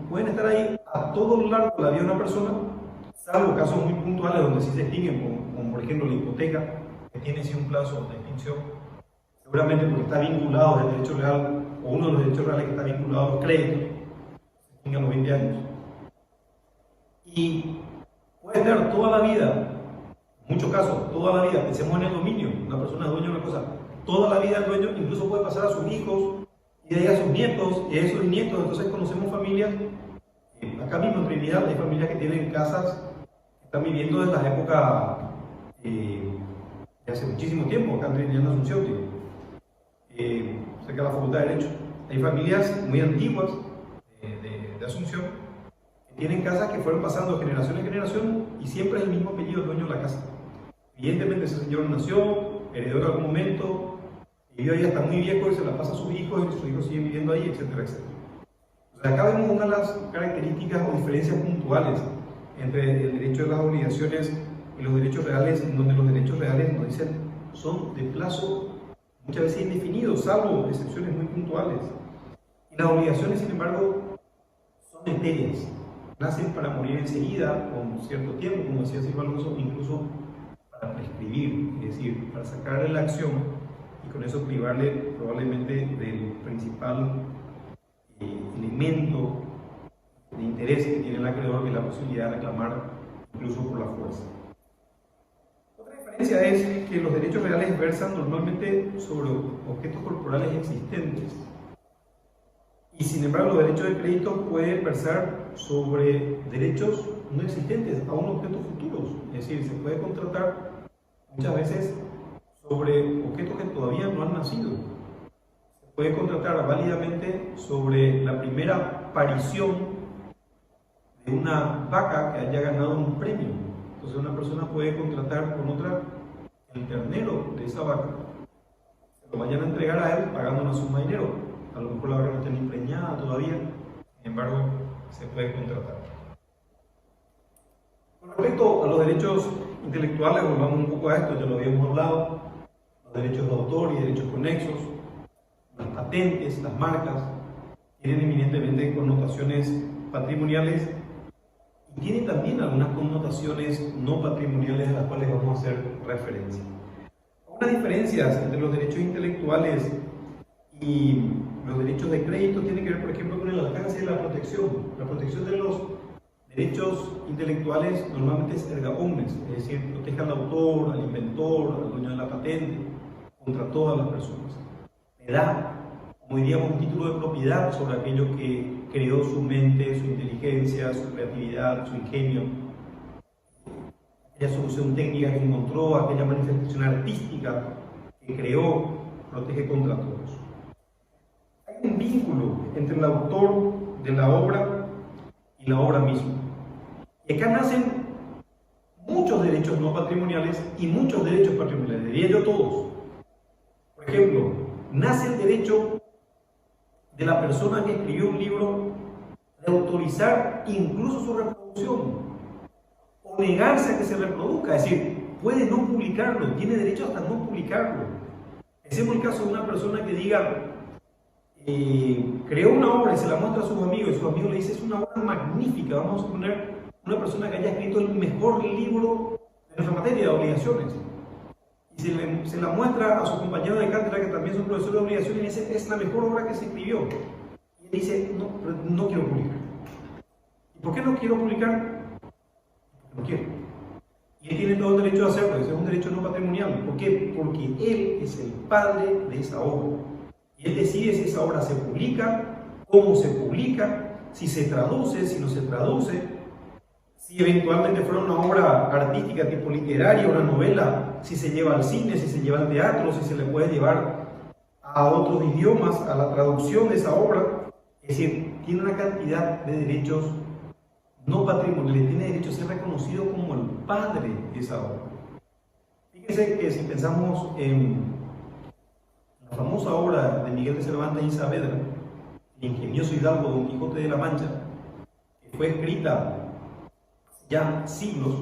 pueden estar ahí a todo lo largo de la vida de una persona, salvo casos muy puntuales donde sí se extinguen, como por ejemplo la hipoteca, que tiene sí un plazo de extinción, seguramente porque está vinculado al derecho real, o uno de los derechos reales que está vinculado a los créditos, se extingue a los 20 años. Y puede estar toda la vida, en muchos casos, toda la vida, pensemos en el dominio, una persona es dueño de una cosa, toda la vida el dueño, incluso puede pasar a sus hijos, y de ahí a sus nietos, y a esos nietos. Entonces conocemos familias, acá mismo en Trinidad hay familias que tienen casas que están viviendo desde la época de hace muchísimo tiempo, acá en Trinidad, en Asunción, cerca de la Facultad de Derecho. Hay familias muy antiguas de Asunción que tienen casas que fueron pasando de generación en generación y siempre es el mismo apellido el dueño de la casa. Evidentemente ese señor nació, heredó en algún momento, vivió ahí hasta muy viejo y se la pasa a sus hijos y sus hijos siguen viviendo ahí, etcétera, etcétera. O sea, acá vemos una de las características o diferencias puntuales entre el derecho de las obligaciones y los derechos reales, en donde los derechos reales, nos dicen, son de plazo muchas veces indefinidos, salvo excepciones muy puntuales. Y las obligaciones, sin embargo, son etéreas, nacen para morir enseguida, con cierto tiempo, como decía Silvio Alonso, incluso para prescribir, es decir, para sacarle la acción y con eso privarle probablemente del principal elemento de interés que tiene el acreedor, que es la posibilidad de reclamar incluso por la fuerza. Otra diferencia es que los derechos reales versan normalmente sobre objetos corporales existentes, y sin embargo los derechos de crédito pueden versar sobre derechos no existentes, a unos objetos futuros. Es decir, se puede contratar muchas veces sobre objetos que todavía no han nacido. Se puede contratar válidamente sobre la primera aparición de una vaca que haya ganado un premio. Entonces una persona puede contratar con otra el ternero de esa vaca, se lo vayan a entregar a él pagando una suma de dinero. A lo mejor la vaca no está ni preñada todavía, sin embargo se puede contratar. Con respecto a los derechos intelectuales, volvamos un poco a esto, ya lo habíamos hablado, los derechos de autor y derechos conexos, las patentes, las marcas, tienen eminentemente connotaciones patrimoniales y tienen también algunas connotaciones no patrimoniales a las cuales vamos a hacer referencia. Algunas diferencias entre los derechos intelectuales y los derechos de crédito tienen que ver, por ejemplo, con el alcance de la protección. La protección de los derechos intelectuales normalmente es erga omnes, es decir, protege al autor, al inventor, al dueño de la patente, contra todas las personas. Le da, como diríamos, un título de propiedad sobre aquello que creó su mente, su inteligencia, su creatividad, su ingenio, aquella solución técnica que encontró, aquella manifestación artística que creó, protege contra todos. Hay un vínculo entre el autor de la obra y la obra misma. Y acá nacen muchos derechos no patrimoniales y muchos derechos patrimoniales, diría yo todos. Por ejemplo, nace el derecho de la persona que escribió un libro de autorizar incluso su reproducción o negarse a que se reproduzca, es decir, puede no publicarlo, tiene derecho hasta no publicarlo. Pensemos el caso de una persona que diga, creó una obra y se la muestra a sus amigos, y sus amigos le dicen, es una obra magnífica, vamos a suponer una persona que haya escrito el mejor libro de nuestra materia de obligaciones, y se la muestra a su compañero de cátedra que también es un profesor de obligaciones y le dice, es la mejor obra que se escribió, y él dice, no quiero publicar. ¿Y por qué no quiero publicar? No quiero. Y él tiene todo el derecho de hacerlo, ese es un derecho no patrimonial. ¿Por qué? Porque él es el padre de esa obra. Y él decide si esa obra se publica, cómo se publica, si se traduce, si no se traduce, si eventualmente fuera una obra artística tipo literaria, una novela, si se lleva al cine, si se lleva al teatro, si se le puede llevar a otros idiomas, a la traducción de esa obra. Es decir, tiene una cantidad de derechos no patrimoniales, tiene derecho a ser reconocido como el padre de esa obra. Fíjense que si pensamos en la famosa obra de Miguel de Cervantes y Saavedra, el ingenioso hidalgo Don Quijote de la Mancha, que fue escrita ya siglos,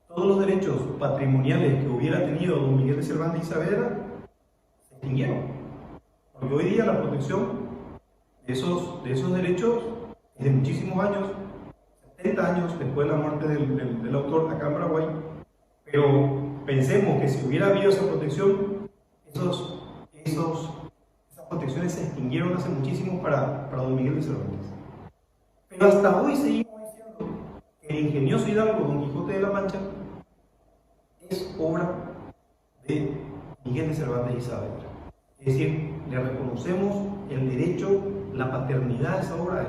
todos los derechos patrimoniales que hubiera tenido Don Miguel de Cervantes y Saavedra se extinguieron. Porque hoy día la protección de esos derechos es de muchísimos años, 70 años después de la muerte del autor acá en Paraguay, pero pensemos que si hubiera habido esa protección, esas protecciones se extinguieron hace muchísimo para Don Miguel de Cervantes. Pero hasta hoy seguimos diciendo que el ingenioso hidalgo Don Quijote de la Mancha es obra de Miguel de Cervantes y Saavedra. Es decir, le reconocemos el derecho, la paternidad de esa obra a él.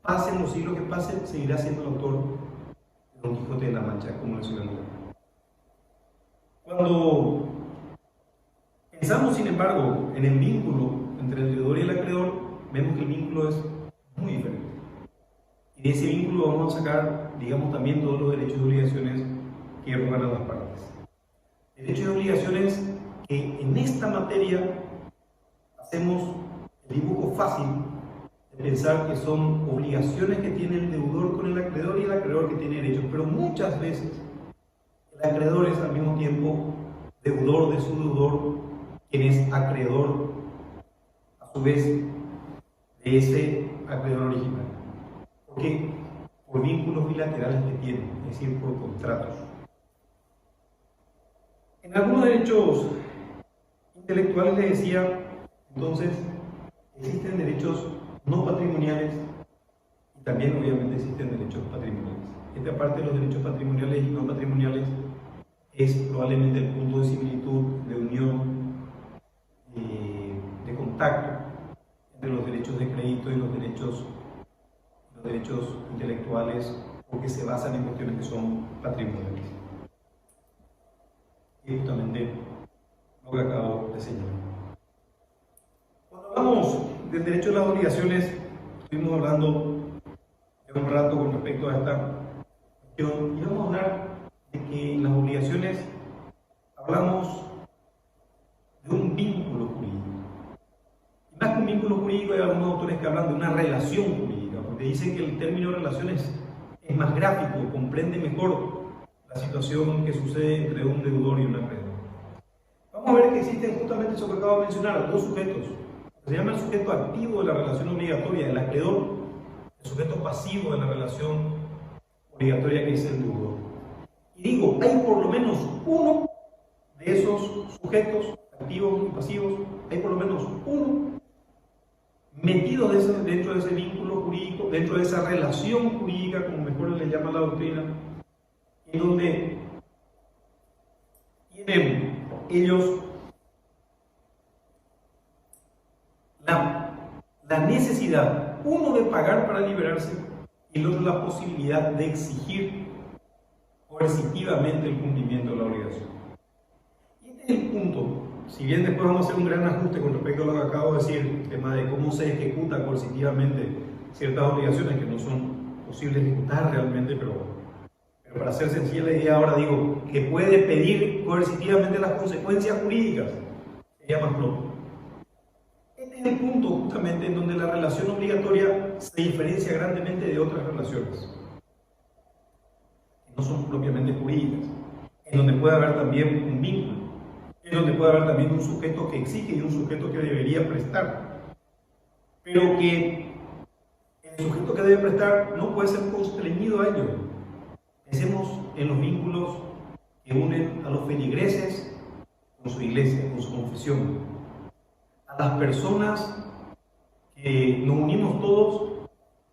Pasen los siglos que pasen, seguirá siendo el autor de Don Quijote de la Mancha, como le suelen llamar. Cuando pensamos, sin embargo, en el vínculo entre el deudor y el acreedor, vemos que el vínculo es muy diferente. Y de ese vínculo vamos a sacar, digamos, también todos los derechos y obligaciones que rogan a las partes. Derechos y obligaciones que en esta materia hacemos el dibujo fácil de pensar que son obligaciones que tiene el deudor con el acreedor y el acreedor que tiene derechos, pero muchas veces el acreedor es al mismo tiempo deudor de su deudor, quien es acreedor a su vez de ese acreedor original. ¿Por qué? Por vínculos bilaterales que tiene, es decir, por contratos. En algunos derechos intelectuales les decía, entonces, existen derechos no patrimoniales y también obviamente existen derechos patrimoniales. esta parte de los derechos patrimoniales y no patrimoniales es probablemente el punto de similitud, de unión, de contacto entre los derechos de crédito y los derechos intelectuales, porque se basan en cuestiones que son patrimoniales. Y justamente lo que acabo de señalar. Cuando hablamos del derecho de las obligaciones, estuvimos hablando de un rato con respecto a esta cuestión, y vamos a hablar de que en las obligaciones hablamos de un vínculo jurídico. Y más que un vínculo jurídico, hay algunos autores que hablan de una relación jurídica, porque dicen que el término relaciones es más gráfico, comprende mejor la situación que sucede entre un deudor y un acreedor. Vamos a ver que existen justamente eso que acabo de mencionar, dos sujetos. Se llama el sujeto activo de la relación obligatoria, el acreedor, el sujeto pasivo de la relación obligatoria, que es el deudor. Y digo, hay por lo menos uno de esos sujetos activos y pasivos, hay por lo menos uno metido dentro de ese vínculo jurídico, dentro de esa relación jurídica, como mejor le llama la doctrina, en donde tienen ellos la necesidad, uno de pagar para liberarse y el otro la posibilidad de exigir coercitivamente el cumplimiento de la obligación. Y este es el punto. Si bien después vamos a hacer un gran ajuste con respecto a lo que acabo de decir, el tema de cómo se ejecuta coercitivamente ciertas obligaciones que no son posibles de ejecutar realmente, pero para hacer sencilla la idea ahora digo que puede pedir coercitivamente las consecuencias jurídicas, sería más propio. Este es el punto justamente en donde la relación obligatoria se diferencia grandemente de otras relaciones, que no son propiamente jurídicas, en donde puede haber también un vínculo, en donde puede haber también un sujeto que exige y un sujeto que debería prestar, pero que el sujeto que debe prestar no puede ser constreñido a ello. Pensemos en los vínculos que unen a los feligreses con su iglesia, con su confesión, a las personas que nos unimos todos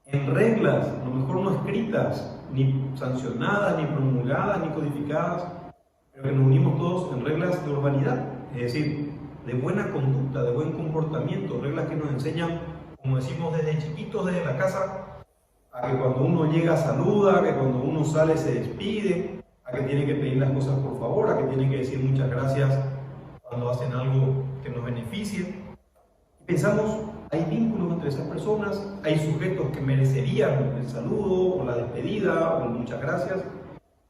en reglas, a lo mejor no escritas, ni sancionadas, ni promulgadas, ni codificadas, pero que nos unimos todos en reglas de urbanidad, es decir, de buena conducta, de buen comportamiento, reglas que nos enseñan, como decimos desde chiquitos, desde la casa, a que cuando uno llega saluda, a que cuando uno sale se despide, a que tiene que pedir las cosas por favor, a que tiene que decir muchas gracias cuando hacen algo que nos beneficie. Y pensamos, hay vínculos entre esas personas, hay sujetos que merecerían el saludo o la despedida o el muchas gracias,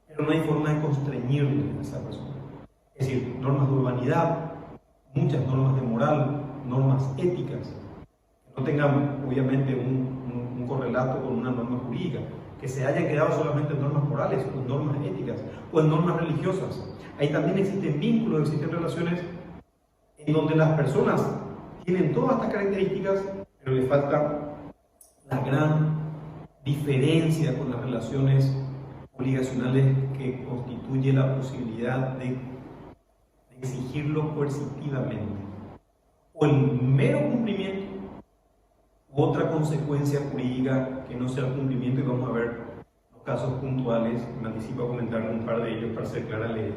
pero no hay forma de constreñirle a esa persona. Es decir, normas de urbanidad, muchas normas de moral, normas éticas, que no tengan obviamente un correlato con una norma jurídica, que se haya quedado solamente en normas morales o en normas éticas o en normas religiosas. Ahí también existen vínculos, existen relaciones en donde las personas tienen todas estas características, pero le falta la gran diferencia con las relaciones obligacionales que constituye la posibilidad de exigirlo coercitivamente, o el mero cumplimiento u otra consecuencia jurídica que no sea el cumplimiento, y vamos a ver los casos puntuales. Me anticipo a comentar un par de ellos para hacer clara la idea.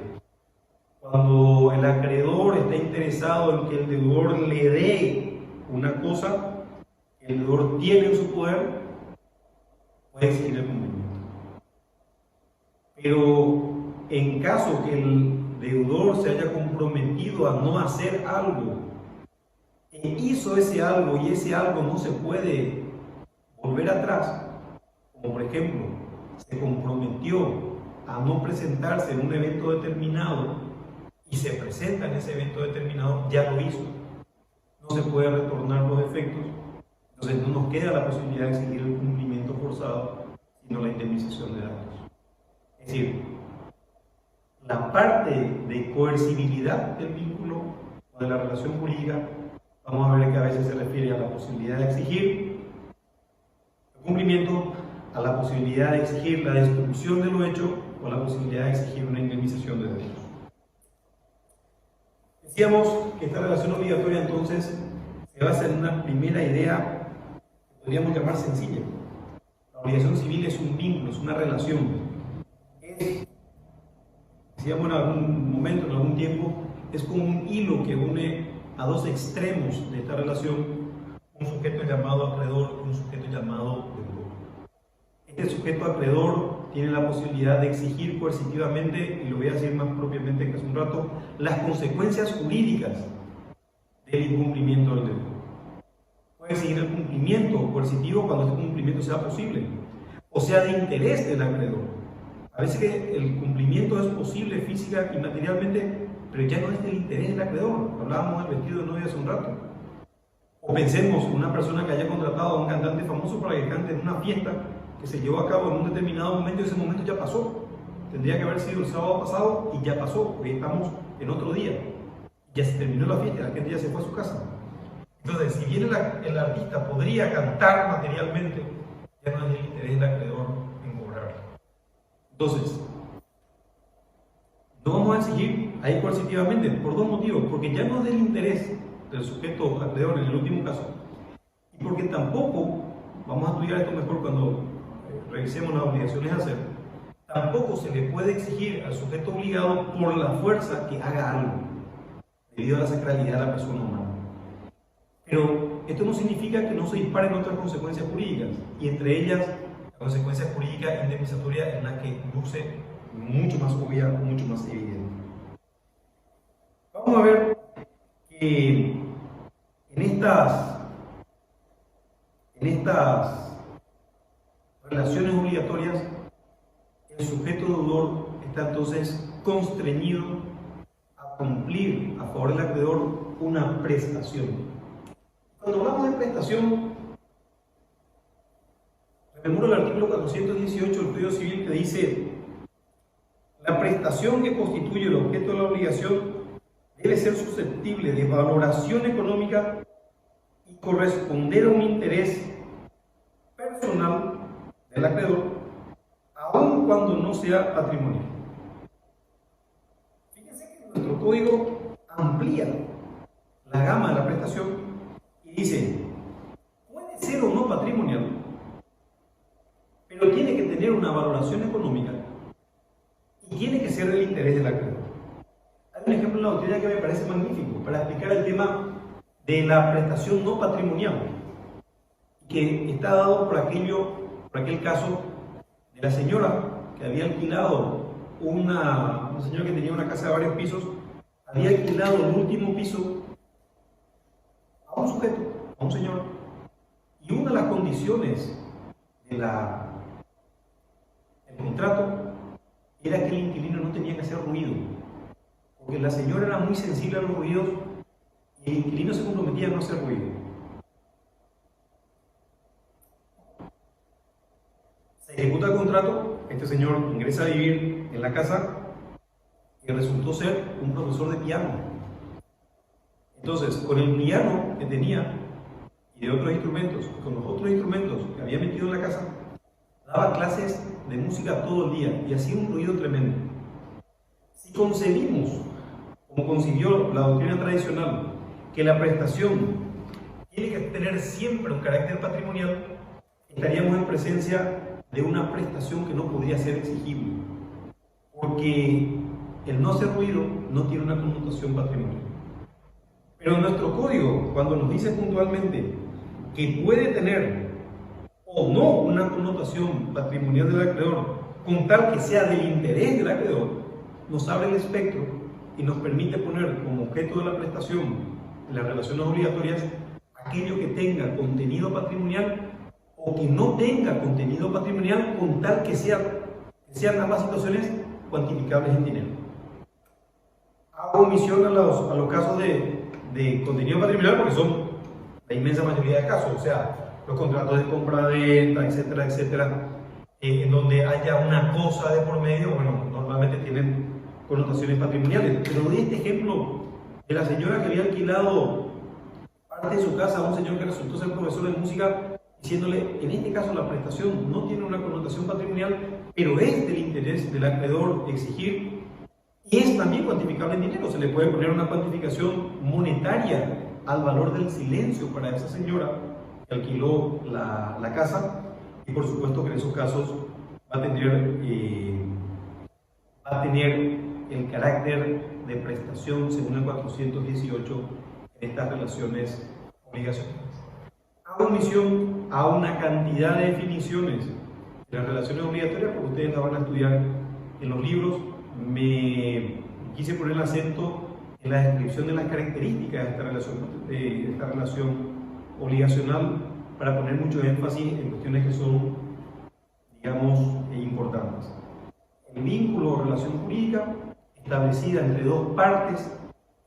Cuando el acreedor está interesado en que el deudor le dé una cosa que el deudor tiene en su poder, puede exigir el cumplimiento. Pero en caso que el deudor se haya comprometido a no hacer algo, e hizo ese algo y ese algo no se puede volver atrás, como por ejemplo, se comprometió a no presentarse en un evento determinado y se presenta en ese evento determinado, ya lo hizo. No se puede retornar los efectos, entonces no nos queda la posibilidad de exigir el cumplimiento forzado, sino la indemnización de daños. Es decir, la parte de coercibilidad del vínculo o de la relación jurídica, vamos a ver que a veces se refiere a la posibilidad de exigir el cumplimiento, a la posibilidad de exigir la destrucción de lo hecho o la posibilidad de exigir una indemnización de daños. Decíamos que esta relación obligatoria entonces se basa en una primera idea que podríamos llamar sencilla. La obligación civil es un vínculo, es una relación. decíamos en algún momento, en algún tiempo, es como un hilo que une a dos extremos de esta relación, un sujeto llamado acreedor y un sujeto llamado deudor. Este sujeto acreedor tiene la posibilidad de exigir coercitivamente, y lo voy a decir más propiamente que hace un rato, las consecuencias jurídicas del incumplimiento del deudor. Puede exigir el cumplimiento coercitivo cuando este cumplimiento sea posible, o sea de interés del acreedor. A veces que el cumplimiento es posible física y materialmente, pero ya no es del interés del acreedor. Hablábamos del vestido de novia hace un rato. O pensemos en una persona que haya contratado a un cantante famoso para que cante en una fiesta que se llevó a cabo en un determinado momento y ese momento ya pasó. Tendría que haber sido el sábado pasado y ya pasó. Hoy estamos en otro día. Ya se terminó la fiesta, la gente ya se fue a su casa. Entonces, si bien el artista podría cantar materialmente, ya no es del interés del acreedor en cobrarlo. Entonces, no vamos a exigir ahí coercitivamente por dos motivos, porque ya no es del interés del sujeto acreedor en el último caso, y porque tampoco, vamos a estudiar esto mejor cuando revisemos las obligaciones a hacer, tampoco se le puede exigir al sujeto obligado por la fuerza que haga algo, debido a la sacralidad de la persona humana. Pero esto no significa que no se disparen otras consecuencias jurídicas, y entre ellas la consecuencia jurídica indemnizatoria es la que luce mucho más obvia, mucho más evidente. Vamos a ver que en estas relaciones obligatorias el sujeto deudor está entonces constreñido a cumplir a favor del acreedor una prestación. Cuando hablamos de prestación, rememoro el artículo 418 del Código Civil que dice: la prestación que constituye el objeto de la obligación debe ser susceptible de valoración económica y corresponder a un interés personal del acreedor, aun cuando no sea patrimonial. Fíjense que nuestro código amplía la gama de la prestación y dice: puede ser o no patrimonial, pero tiene que tener una valoración económica y tiene que ser del interés del acreedor. Hay un ejemplo en la doctrina que me parece magnífico para explicar el tema de la prestación no patrimonial, que está dado por aquel caso de la señora que había alquilado una señora que tenía una casa de varios pisos, había alquilado el último piso a un sujeto, a un señor, y una de las condiciones del contrato era que el inquilino no tenía que hacer ruido, porque la señora era muy sensible a los ruidos y el inquilino se comprometía a no hacer ruido. Se ejecuta el contrato, este señor ingresa a vivir en la casa y resultó ser un profesor de piano. Entonces, con el piano que tenía y de otros instrumentos, con los otros instrumentos que había metido en la casa, daba clases de música todo el día y hacía un ruido tremendo. Si concebimos, como concibió la doctrina tradicional, que la prestación tiene que tener siempre un carácter patrimonial, estaríamos en presencia de una prestación que no podría ser exigible, porque el no hacer ruido no tiene una connotación patrimonial. Pero nuestro código, cuando nos dice puntualmente que puede tener o no una connotación patrimonial del acreedor, con tal que sea del interés del acreedor, nos abre el espectro y nos permite poner como objeto de la prestación en las relaciones obligatorias aquello que tenga contenido patrimonial o que no tenga contenido patrimonial, con tal que sean ambas situaciones cuantificables en dinero. Hago omisión a los casos de contenido patrimonial porque son la inmensa mayoría de casos, o sea, los contratos de compra-venta, etcétera, etcétera, en donde haya una cosa de por medio, bueno, normalmente tienen connotaciones patrimoniales. Pero de este ejemplo de la señora que había alquilado parte de su casa a un señor que resultó ser profesor de música, diciéndole, en este caso la prestación no tiene una connotación patrimonial, pero es del interés del acreedor exigir, y es también cuantificable en dinero. Se le puede poner una cuantificación monetaria al valor del silencio para esa señora que alquiló la casa, y por supuesto que en esos casos va a tener el carácter de prestación según el 418 en estas relaciones obligacionales. Hago omisión a una cantidad de definiciones de las relaciones obligatorias porque ustedes las van a estudiar en los libros. Me quise poner el acento en la descripción de las características de esta relación obligacional para poner mucho énfasis en cuestiones que son, digamos, importantes. El vínculo o relación jurídica establecida entre dos partes.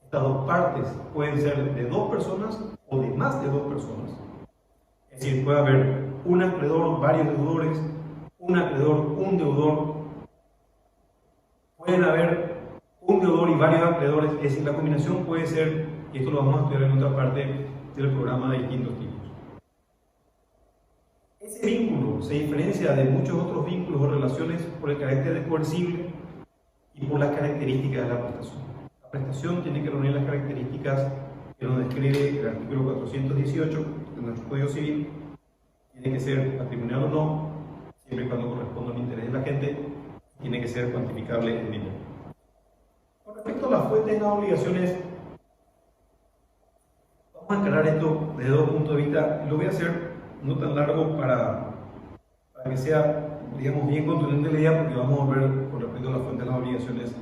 Estas dos partes pueden ser de dos personas o de más de dos personas. Es decir, puede haber un acreedor, varios deudores, un acreedor, un deudor. Pueden haber un deudor y varios acreedores. Es decir, la combinación puede ser, y esto lo vamos a estudiar en otra parte del programa, de distintos tipos. Ese vínculo se diferencia de muchos otros vínculos o relaciones por el carácter de coercible y por las características de la prestación. La prestación tiene que reunir las características que nos describe el artículo 418 de nuestro Código Civil. Tiene que ser patrimonial o no, siempre y cuando corresponda al interés de la gente. Tiene que ser cuantificable en dinero. Con respecto a las fuentes de las obligaciones, vamos a encarar esto desde dos puntos de vista. Lo voy a hacer no tan largo para que sea, digamos, bien contundente la idea, porque vamos a ver con respecto a las fuentes de las obligaciones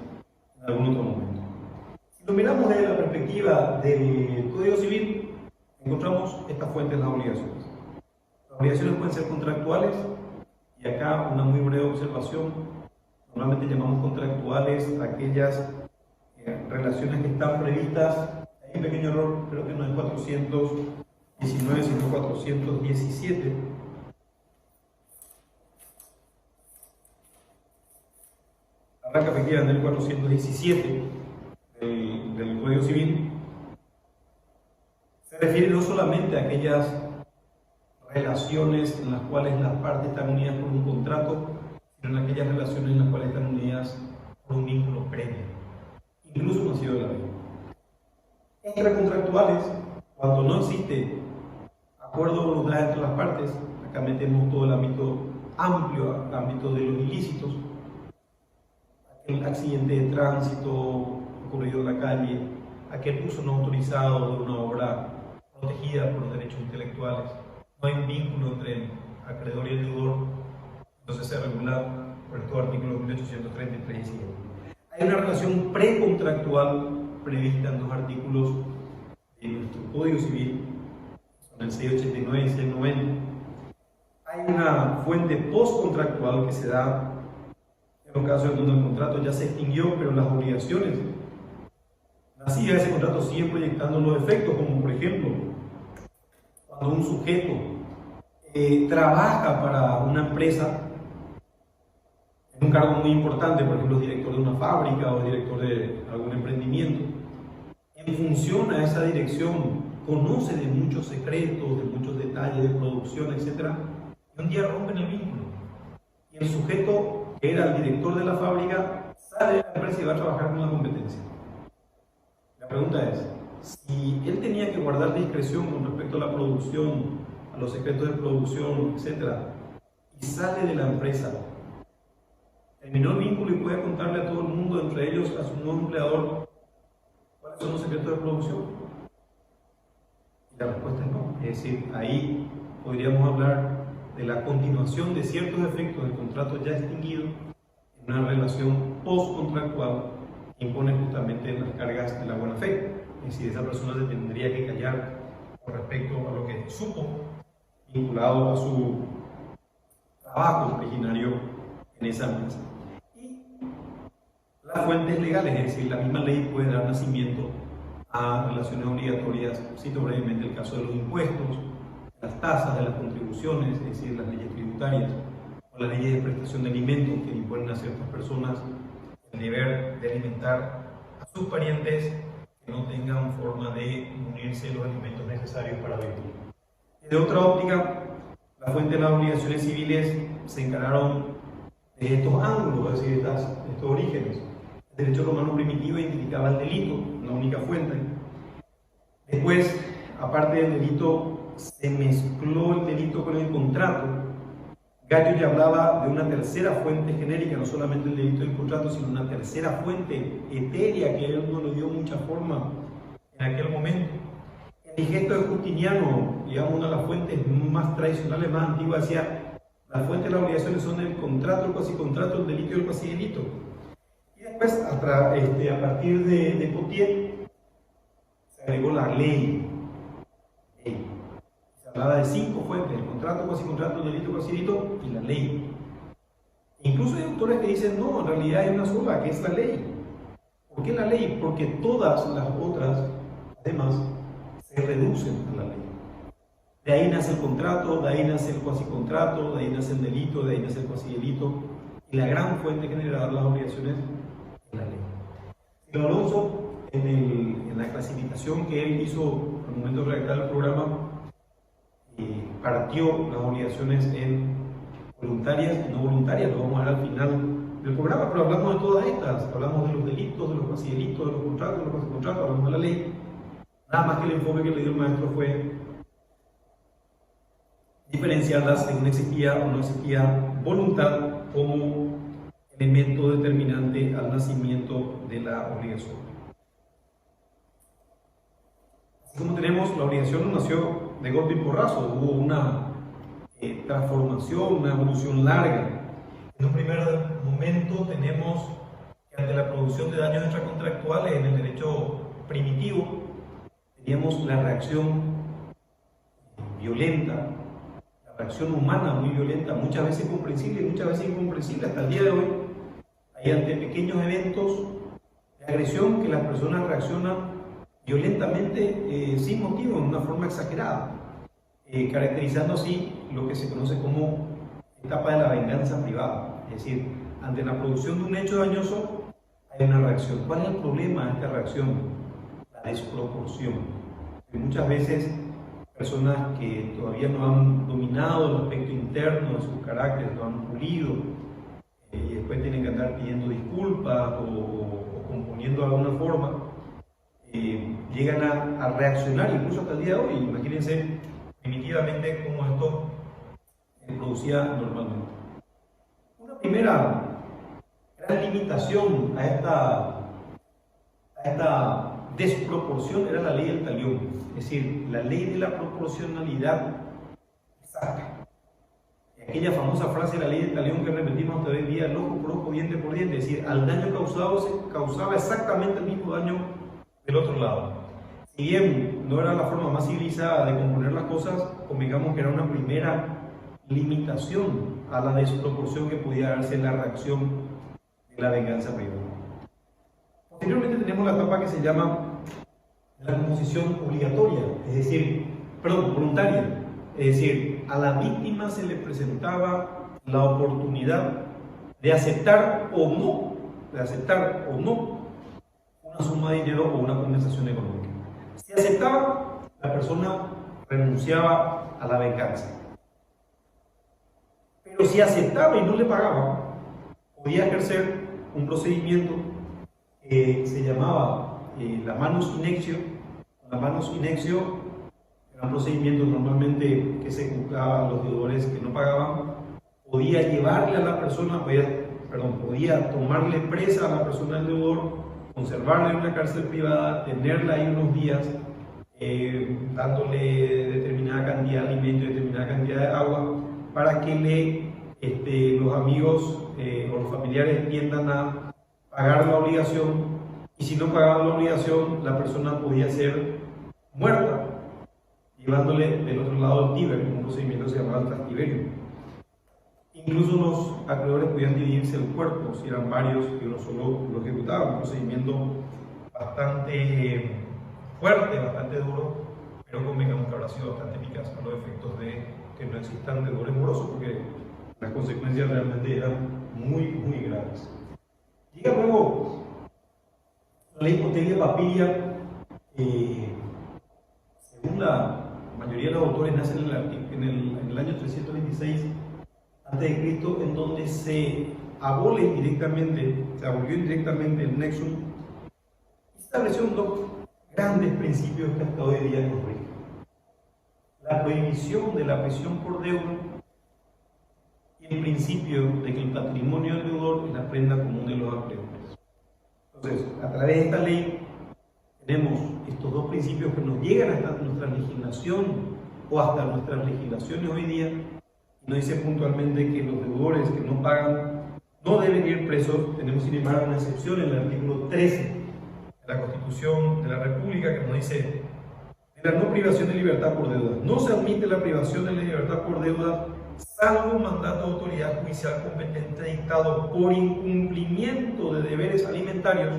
en algún otro momento. Si lo miramos desde la perspectiva del Código Civil, encontramos estas fuentes de las obligaciones. Las obligaciones pueden ser contractuales, y acá una muy breve observación. Normalmente llamamos contractuales aquellas relaciones que están previstas. Hay un pequeño error, creo que no es 419, sino 417. Arranca efectivamente en el 417 del Código Civil. Se refiere no solamente a aquellas relaciones en las cuales las partes están unidas por un contrato, sino en aquellas relaciones en las cuales están unidas por un vínculo previo, incluso nacido de la vida. Extracontractuales, cuando no existe acuerdo de voluntad entre las partes, acá metemos todo el ámbito amplio, el ámbito de los ilícitos, aquel accidente de tránsito ocurrido en la calle, aquel uso no autorizado de una obra protegida por los derechos intelectuales. No hay un vínculo entre el acreedor y el deudor, entonces se regula por estos artículos 1833 y siguientes. Hay una relación precontractual prevista en dos artículos de nuestro Código Civil, son el 689 y 690. Hay una fuente postcontractual que se da en los casos en donde el contrato ya se extinguió, pero las obligaciones nacidas de ese contrato siguen proyectando los efectos, como por ejemplo, cuando un sujeto trabaja para una empresa, es un cargo muy importante, por ejemplo, es director de una fábrica o director de algún emprendimiento. En función a esa dirección, conoce de muchos secretos, de muchos detalles de producción, etc. Y un día rompen el vínculo. Y el sujeto, que era el director de la fábrica, sale de la empresa y va a trabajar con la competencia. La pregunta es, si él tenía que guardar discreción con respecto a la producción, a los secretos de producción, etc., y sale de la empresa, terminó el vínculo y puede contarle a todo el mundo, entre ellos a su nuevo empleador, cuáles son los secretos de producción. Y la respuesta es no. Es decir, ahí podríamos hablar de la continuación de ciertos efectos del contrato ya extinguido en una relación postcontractual que impone justamente las cargas de la buena fe. Es decir, esa persona se tendría que callar con respecto a lo que supo vinculado a su trabajo originario en esa empresa. Y las fuentes legales, es decir, la misma ley puede dar nacimiento a relaciones obligatorias. Cito brevemente el caso de los impuestos, las tasas de las contribuciones, es decir, las leyes tributarias o las leyes de prestación de alimentos que imponen a ciertas personas el deber de alimentar a sus parientes que no tengan forma de unirse los alimentos necesarios para vivir. Desde otra óptica, la fuente de las obligaciones civiles se encararon de estos ángulos, es decir, de estos orígenes. El derecho romano primitivo identificaba el delito, la única fuente. Después, aparte del delito, se mezcló el delito con el contrato. Gallo ya hablaba de una tercera fuente genérica, no solamente el delito del contrato, sino una tercera fuente etérea que él no le dio mucha forma en aquel momento. El digesto de Justiniano, digamos, una de las fuentes más tradicionales, más antiguas, decía: las fuentes de las obligaciones son el contrato, el cuasicontrato, el delito y el cuasidelito. Y después, a partir de Potier, se agregó la ley. Se hablaba de 5 fuentes: el contrato, cuasicontrato, el delito, cuasidelito y la ley. Incluso hay autores que dicen: no, en realidad hay una sola, que es la ley. ¿Por qué la ley? Porque todas las otras, además, se reducen a la ley. De ahí nace el contrato, de ahí nace el cuasicontrato, de ahí nace el delito, de ahí nace el cuasidelito, y la gran fuente generadora de las obligaciones es la ley. Pero Alonso, en la clasificación que él hizo al momento de redactar el programa, partió las obligaciones en voluntarias y no voluntarias. Lo vamos a ver al final del programa, pero hablamos de todas estas. Hablamos de los delitos, de los cuasidelitos, de los contratos, de los cuasicontratos, hablamos de la ley. Nada más que el enfoque que le dio el maestro fue diferenciarlas según existía o no existía voluntad como elemento determinante al nacimiento de la obligación. Así como tenemos, la obligación no nació de golpe y porrazo, hubo una transformación, una evolución larga. En un primer momento tenemos que ante la producción de daños extracontractuales en el derecho primitivo, teníamos la reacción violenta, la reacción humana muy violenta, muchas veces comprensible y muchas veces incomprensible. Hasta el día de hoy, hay ante pequeños eventos de agresión que las personas reaccionan violentamente sin motivo, en una forma exagerada, caracterizando así lo que se conoce como etapa de la venganza privada. Es decir, ante la producción de un hecho dañoso hay una reacción. ¿Cuál es el problema de esta reacción? La desproporción. Muchas veces personas que todavía no han dominado el aspecto interno de su carácter, no han pulido, y después tienen que andar pidiendo disculpas o componiendo de alguna forma, llegan a reaccionar incluso hasta el día de hoy. Imagínense primitivamente cómo esto se producía normalmente. Una primera gran limitación a esta desproporción era la ley del talión, es decir, la ley de la proporcionalidad exacta. Aquella famosa frase de la ley del talión que repetimos hasta hoy en día: ojo por ojo, diente por diente, es decir, al daño causado se causaba exactamente el mismo daño del otro lado. Si bien no era la forma más civilizada de componer las cosas, convengamos que era una primera limitación a la desproporción que podía darse en la reacción de la venganza privada. Posteriormente tenemos la etapa que se llama la composición obligatoria, es decir, voluntaria. Es decir, a la víctima se le presentaba la oportunidad de aceptar o no una suma de dinero o una compensación económica. Si aceptaba, la persona renunciaba a la venganza. Pero si aceptaba y no le pagaba, podía ejercer un procedimiento que se llamaba la manus inexio. La manus inexio era un procedimiento normalmente que se ejecutaba a los deudores que no pagaban. Podía llevarle a la persona, podía tomarle presa a la persona del deudor, conservarla en una cárcel privada, tenerla ahí unos días, dándole determinada cantidad de alimento y determinada cantidad de agua, para que los amigos o los familiares tiendan a pagar la obligación, y si no pagaban la obligación, la persona podía ser muerta, llevándole del otro lado el Tíber, un procedimiento que se llamaba el tractiberio. Incluso los acreedores podían dividirse el cuerpo, si eran varios y uno solo lo ejecutaba, un procedimiento bastante fuerte, bastante duro, pero convengamos que habrá sido bastante eficaz a los efectos de que no existan deudores morosos, porque las consecuencias realmente eran muy, muy graves. Llega luego la ley Potelia Papiria, según la mayoría de los autores, nace en el año 326 a.C., en donde se abolió indirectamente el nexum y estableció dos grandes principios que hasta hoy día nos rigen: la prohibición de la prisión por deuda y el principio de que el patrimonio del deudor es la prenda común de los acreedores. Entonces, a través de esta ley tenemos estos dos principios que nos llegan hasta nuestra legislación o hasta nuestras legislaciones hoy día, y nos dice puntualmente que los deudores que no pagan no deben ir presos. Tenemos sin embargo una excepción en el artículo 13 de la Constitución de la República que nos dice: de la no privación de libertad por deuda. No se admite la privación de la libertad por deuda salvo mandato de autoridad judicial competente dictado por incumplimiento de deberes alimentarios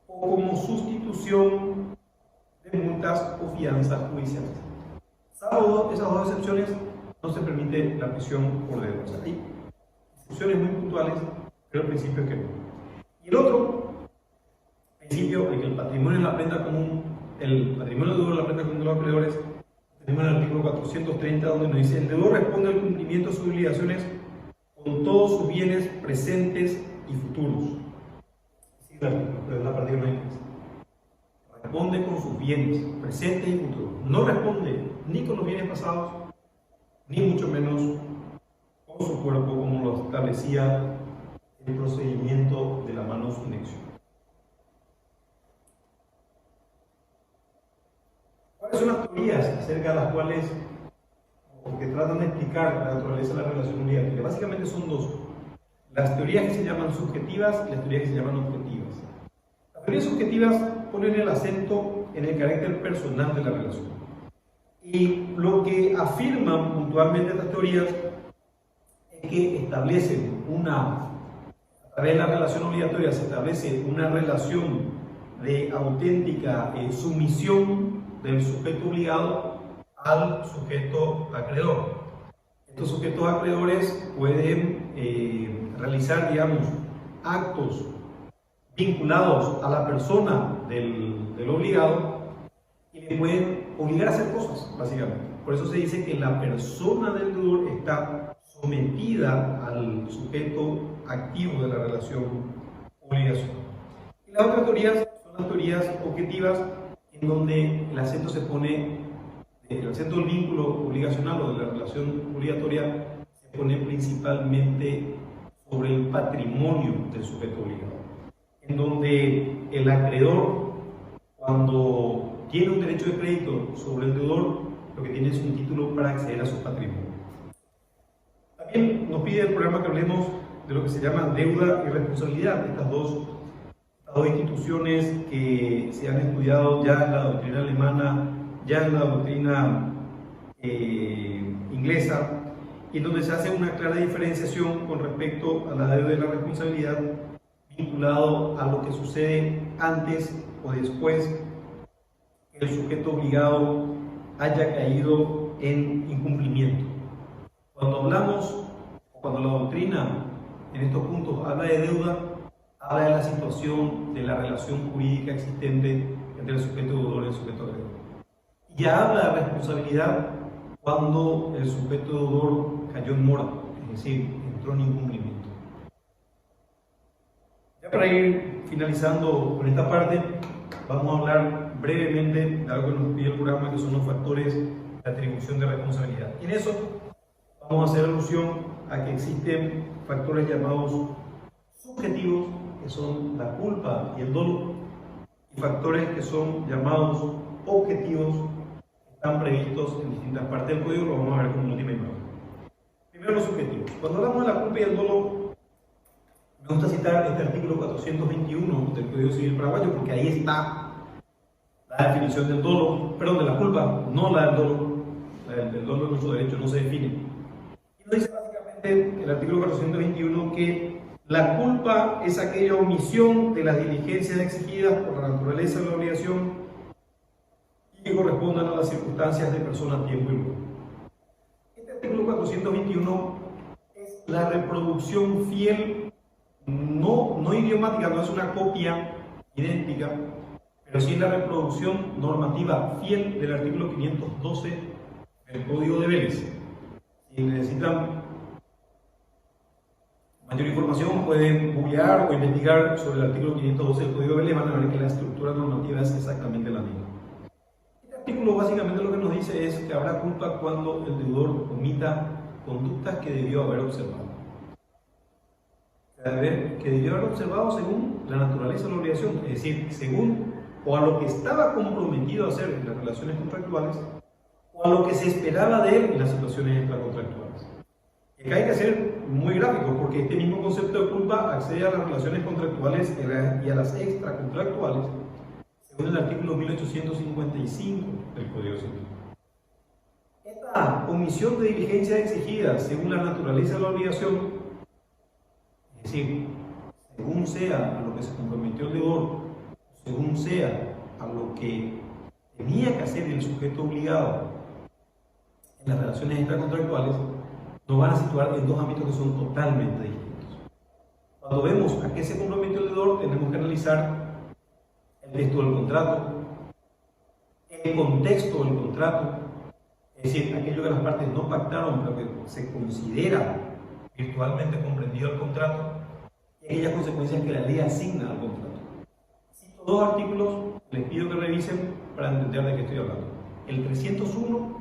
o como sustitución de multas o fianzas judiciales. Salvo esas dos excepciones, no se permite la prisión por deuda. O sea, hay excepciones muy puntuales, pero el principio es que no. Y el otro principio de que el patrimonio es la prenda común, el patrimonio deudor es la prenda común de los acreedores, tenemos el artículo 430, donde nos dice: el deudor responde al cumplimiento de sus obligaciones con todos sus bienes presentes y futuros. Sí, la parte que no hay. Responde con sus bienes presentes y futuros. No responde ni con los bienes pasados, ni mucho menos con su cuerpo, como lo establecía el procedimiento de la manus inexio. ¿Cuáles son las teorías acerca de las cuales, o que tratan de explicar la naturaleza de la relación obligatoria? Básicamente son dos: las teorías que se llaman subjetivas y las teorías que se llaman objetivas. Las teorías subjetivas ponen el acento en el carácter personal de la relación, y lo que afirman puntualmente estas teorías es que establecen a través de la relación obligatoria se establece una relación de auténtica sumisión del sujeto obligado al sujeto acreedor. Estos sujetos acreedores pueden realizar, digamos, actos vinculados a la persona del obligado y le pueden obligar a hacer cosas, básicamente. Por eso se dice que la persona del deudor está sometida al sujeto activo de la relación obligación. Y las otras teorías son las teorías objetivas, en donde el acento se pone, el acento del vínculo obligacional o de la relación obligatoria se pone principalmente sobre el patrimonio del sujeto obligado, en donde el acreedor, cuando tiene un derecho de crédito sobre el deudor, lo que tiene es un título para acceder a su patrimonio. También nos pide el programa que hablemos de lo que se llama deuda y responsabilidad, estas dos instituciones que se han estudiado ya en la doctrina alemana, ya en la doctrina inglesa, y donde se hace una clara diferenciación con respecto a la deuda y la responsabilidad vinculado a lo que sucede antes o después que el sujeto obligado haya caído en incumplimiento. Cuando la doctrina en estos puntos habla de deuda, habla de la situación de la relación jurídica existente entre el sujeto deudor y el sujeto acreedor. Y ya habla de responsabilidad cuando el sujeto deudor cayó en mora, es decir, entró en incumplimiento. Ya para ir finalizando con esta parte, vamos a hablar brevemente de algo que nos pide el programa, que son los factores de atribución de responsabilidad. Y en eso vamos a hacer alusión a que existen factores llamados subjetivos, que son la culpa y el dolo, y factores que son llamados objetivos, que están previstos en distintas partes del código. Lo vamos a ver como última imagen. Primero, los subjetivos. Cuando hablamos de la culpa y el dolo, me gusta citar este artículo 421 del Código Civil paraguayo, porque ahí está la definición del dolo, perdón, de la culpa, no la del dolo. El dolo de nuestro derecho no se define. Y nos dice básicamente el artículo 421 que la culpa es aquella omisión de las diligencias exigidas por la naturaleza de la obligación y que correspondan a las circunstancias de persona, tiempo y lugar. Este artículo 421 es la reproducción fiel, no idiomática, no es una copia idéntica, pero sí es la reproducción normativa fiel del artículo 512 del Código de Vélez. Si necesitan mayor información, pueden googlear o investigar sobre el artículo 512 del Código de Vélez, van a ver que la estructura normativa es exactamente la misma. Este artículo básicamente lo que nos dice es que habrá culpa cuando el deudor omita conductas que debió haber observado. Que debió haber observado según la naturaleza de la obligación, es decir, según o a lo que estaba comprometido a hacer en las relaciones contractuales o a lo que se esperaba de él en las situaciones extracontractuales. Y acá hay que ser muy gráfico porque este mismo concepto de culpa accede a las relaciones contractuales y a las extracontractuales según el artículo 1855 del Código Civil. Esta omisión de diligencia exigida según la naturaleza de la obligación, es decir, según sea a lo que se comprometió el deudor, según sea a lo que tenía que hacer el sujeto obligado en las relaciones extracontractuales, nos van a situar en dos ámbitos que son totalmente distintos. Cuando vemos a qué se comprometió el deudor, tenemos que analizar el texto del contrato, el contexto del contrato, es decir, aquello que las partes no pactaron, pero que se considera virtualmente comprendido el contrato, y aquellas consecuencias que la ley asigna al contrato. Cito dos artículos, les pido que revisen para entender de qué estoy hablando: el 301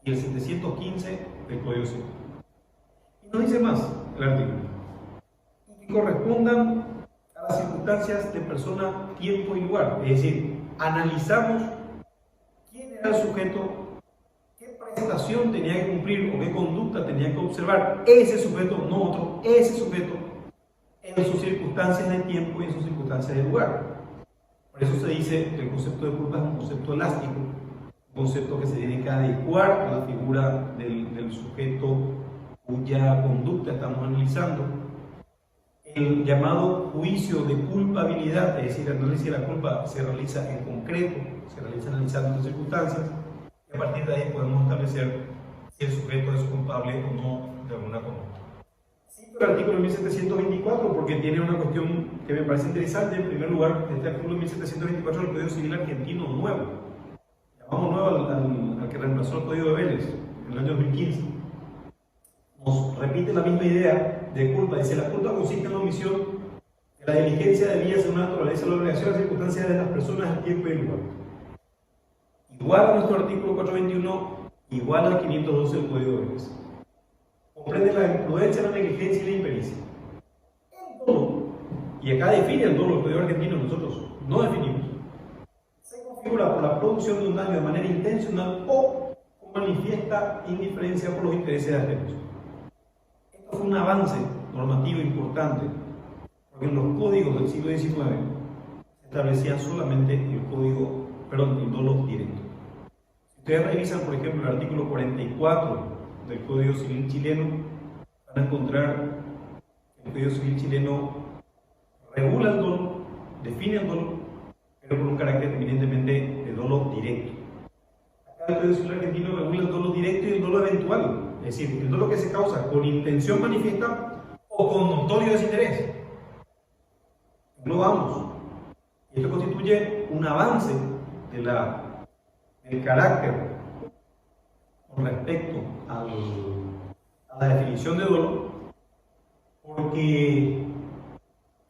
y el 715 del Código Civil. Y no dice más el artículo: y que correspondan a las circunstancias de persona, tiempo y lugar. Es decir, analizamos quién era el sujeto, qué prestación tenía que cumplir o qué conducta tenía que observar ese sujeto, no otro, ese sujeto, en sus circunstancias de tiempo y en sus circunstancias de lugar. Por eso se dice que el concepto de culpa es un concepto elástico, un concepto que se tiene que adecuar a la figura del sujeto cuya conducta estamos analizando. El llamado juicio de culpabilidad, es decir, el análisis de la culpa se realiza en concreto, se realiza analizando las circunstancias, y a partir de ahí podemos establecer si el sujeto es culpable o no de alguna conducta. Cito el artículo 1724 porque tiene una cuestión que me parece interesante. En primer lugar, este artículo 1724 del Código Civil Argentino nuevo, llamamos nuevo al que reemplazó el Código de Vélez en el año 2015, nos repite la misma idea de culpa. Dice: la culpa consiste en la omisión de la diligencia debida según la naturaleza de la obligación, las circunstancias de las personas, el tiempo y el lugar. Igual a nuestro artículo 421, igual al 512 del Código de Vélez. Comprende la imprudencia, la negligencia y la impericia. El dolo, y acá define el dolo el Código argentino, nosotros no definimos, se configura por la producción de un daño de manera intencional o con manifiesta indiferencia por los intereses ajenos. Esto fue un avance normativo importante, porque en los códigos del siglo XIX se establecía solamente el dolo directo. Si ustedes revisan, por ejemplo, el artículo 44 del Código Civil chileno, van a encontrar que el Código Civil chileno regula el dolo, define el dolo, pero con un carácter evidentemente de dolo directo. Acá el Código Civil argentino regula el dolo directo y el dolo eventual, es decir, el dolo que se causa con intención manifiesta o con notorio desinterés. Englobamos. Y esto constituye un avance del carácter con respecto a la definición de dolo, porque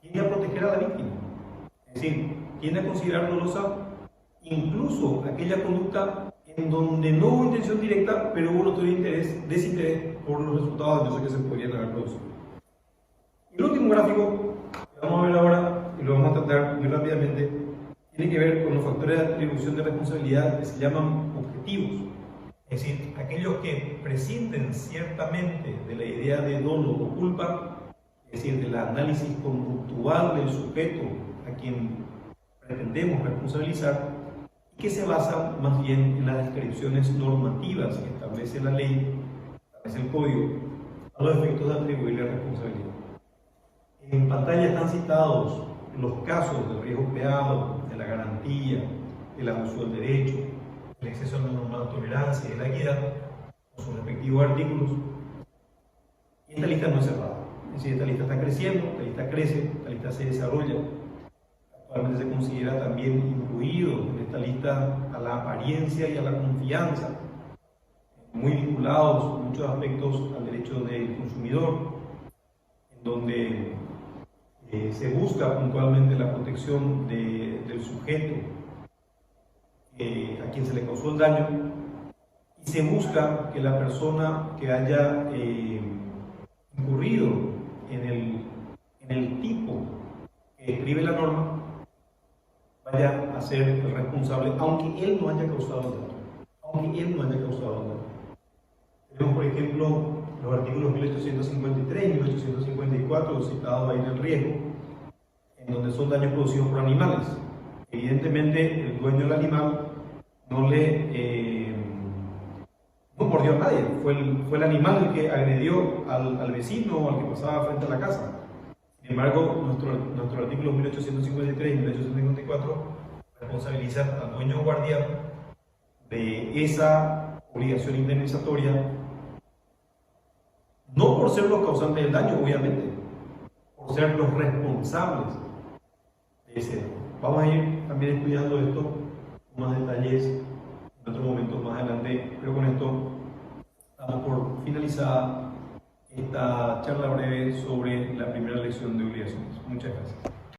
tiende a proteger a la víctima, es decir, tiende a considerar dolosa incluso aquella conducta en donde no hubo intención directa, pero hubo notorio desinterés por los resultados dañosos que se podrían haber producido. Y el último gráfico que vamos a ver ahora, y lo vamos a tratar muy rápidamente, tiene que ver con los factores de atribución de responsabilidad que se llaman objetivos. Es decir, aquellos que prescinden ciertamente de la idea de dolo o culpa, es decir, del análisis conductual del sujeto a quien pretendemos responsabilizar, y que se basan más bien en las descripciones normativas que establece la ley, establece el código, a los efectos de atribuirle responsabilidad. En pantalla están citados los casos del riesgo creado, de la garantía, del abuso del derecho, el exceso de la normal tolerancia y de la equidad, con sus respectivos artículos. Y esta lista no es cerrada, es decir, esta lista está creciendo, esta lista crece, esta lista se desarrolla. Actualmente se considera también incluido en esta lista a la apariencia y a la confianza, muy vinculados en muchos aspectos al derecho del consumidor, en donde se busca puntualmente la protección del sujeto a quien se le causó el daño, y se busca que la persona que haya incurrido en el tipo que escribe la norma vaya a ser el responsable, aunque él no haya causado el daño. Aunque él no haya causado el daño. Tenemos, por ejemplo, los artículos 1853 y 1854 citados ahí en el riesgo, en donde son daños producidos por animales. Evidentemente, el dueño del animal no mordió a nadie, fue el animal el que agredió al vecino o al que pasaba frente a la casa. Sin embargo, nuestro artículo 1853 y 1854 responsabilizan al dueño o guardián de esa obligación indemnizatoria, no por ser los causantes del daño, obviamente, por ser los responsables de ese daño. Vamos a ir también estudiando esto con más detalles en otro momento más adelante, pero con esto damos por finalizada esta charla breve sobre la primera lección de obligaciones. Muchas gracias.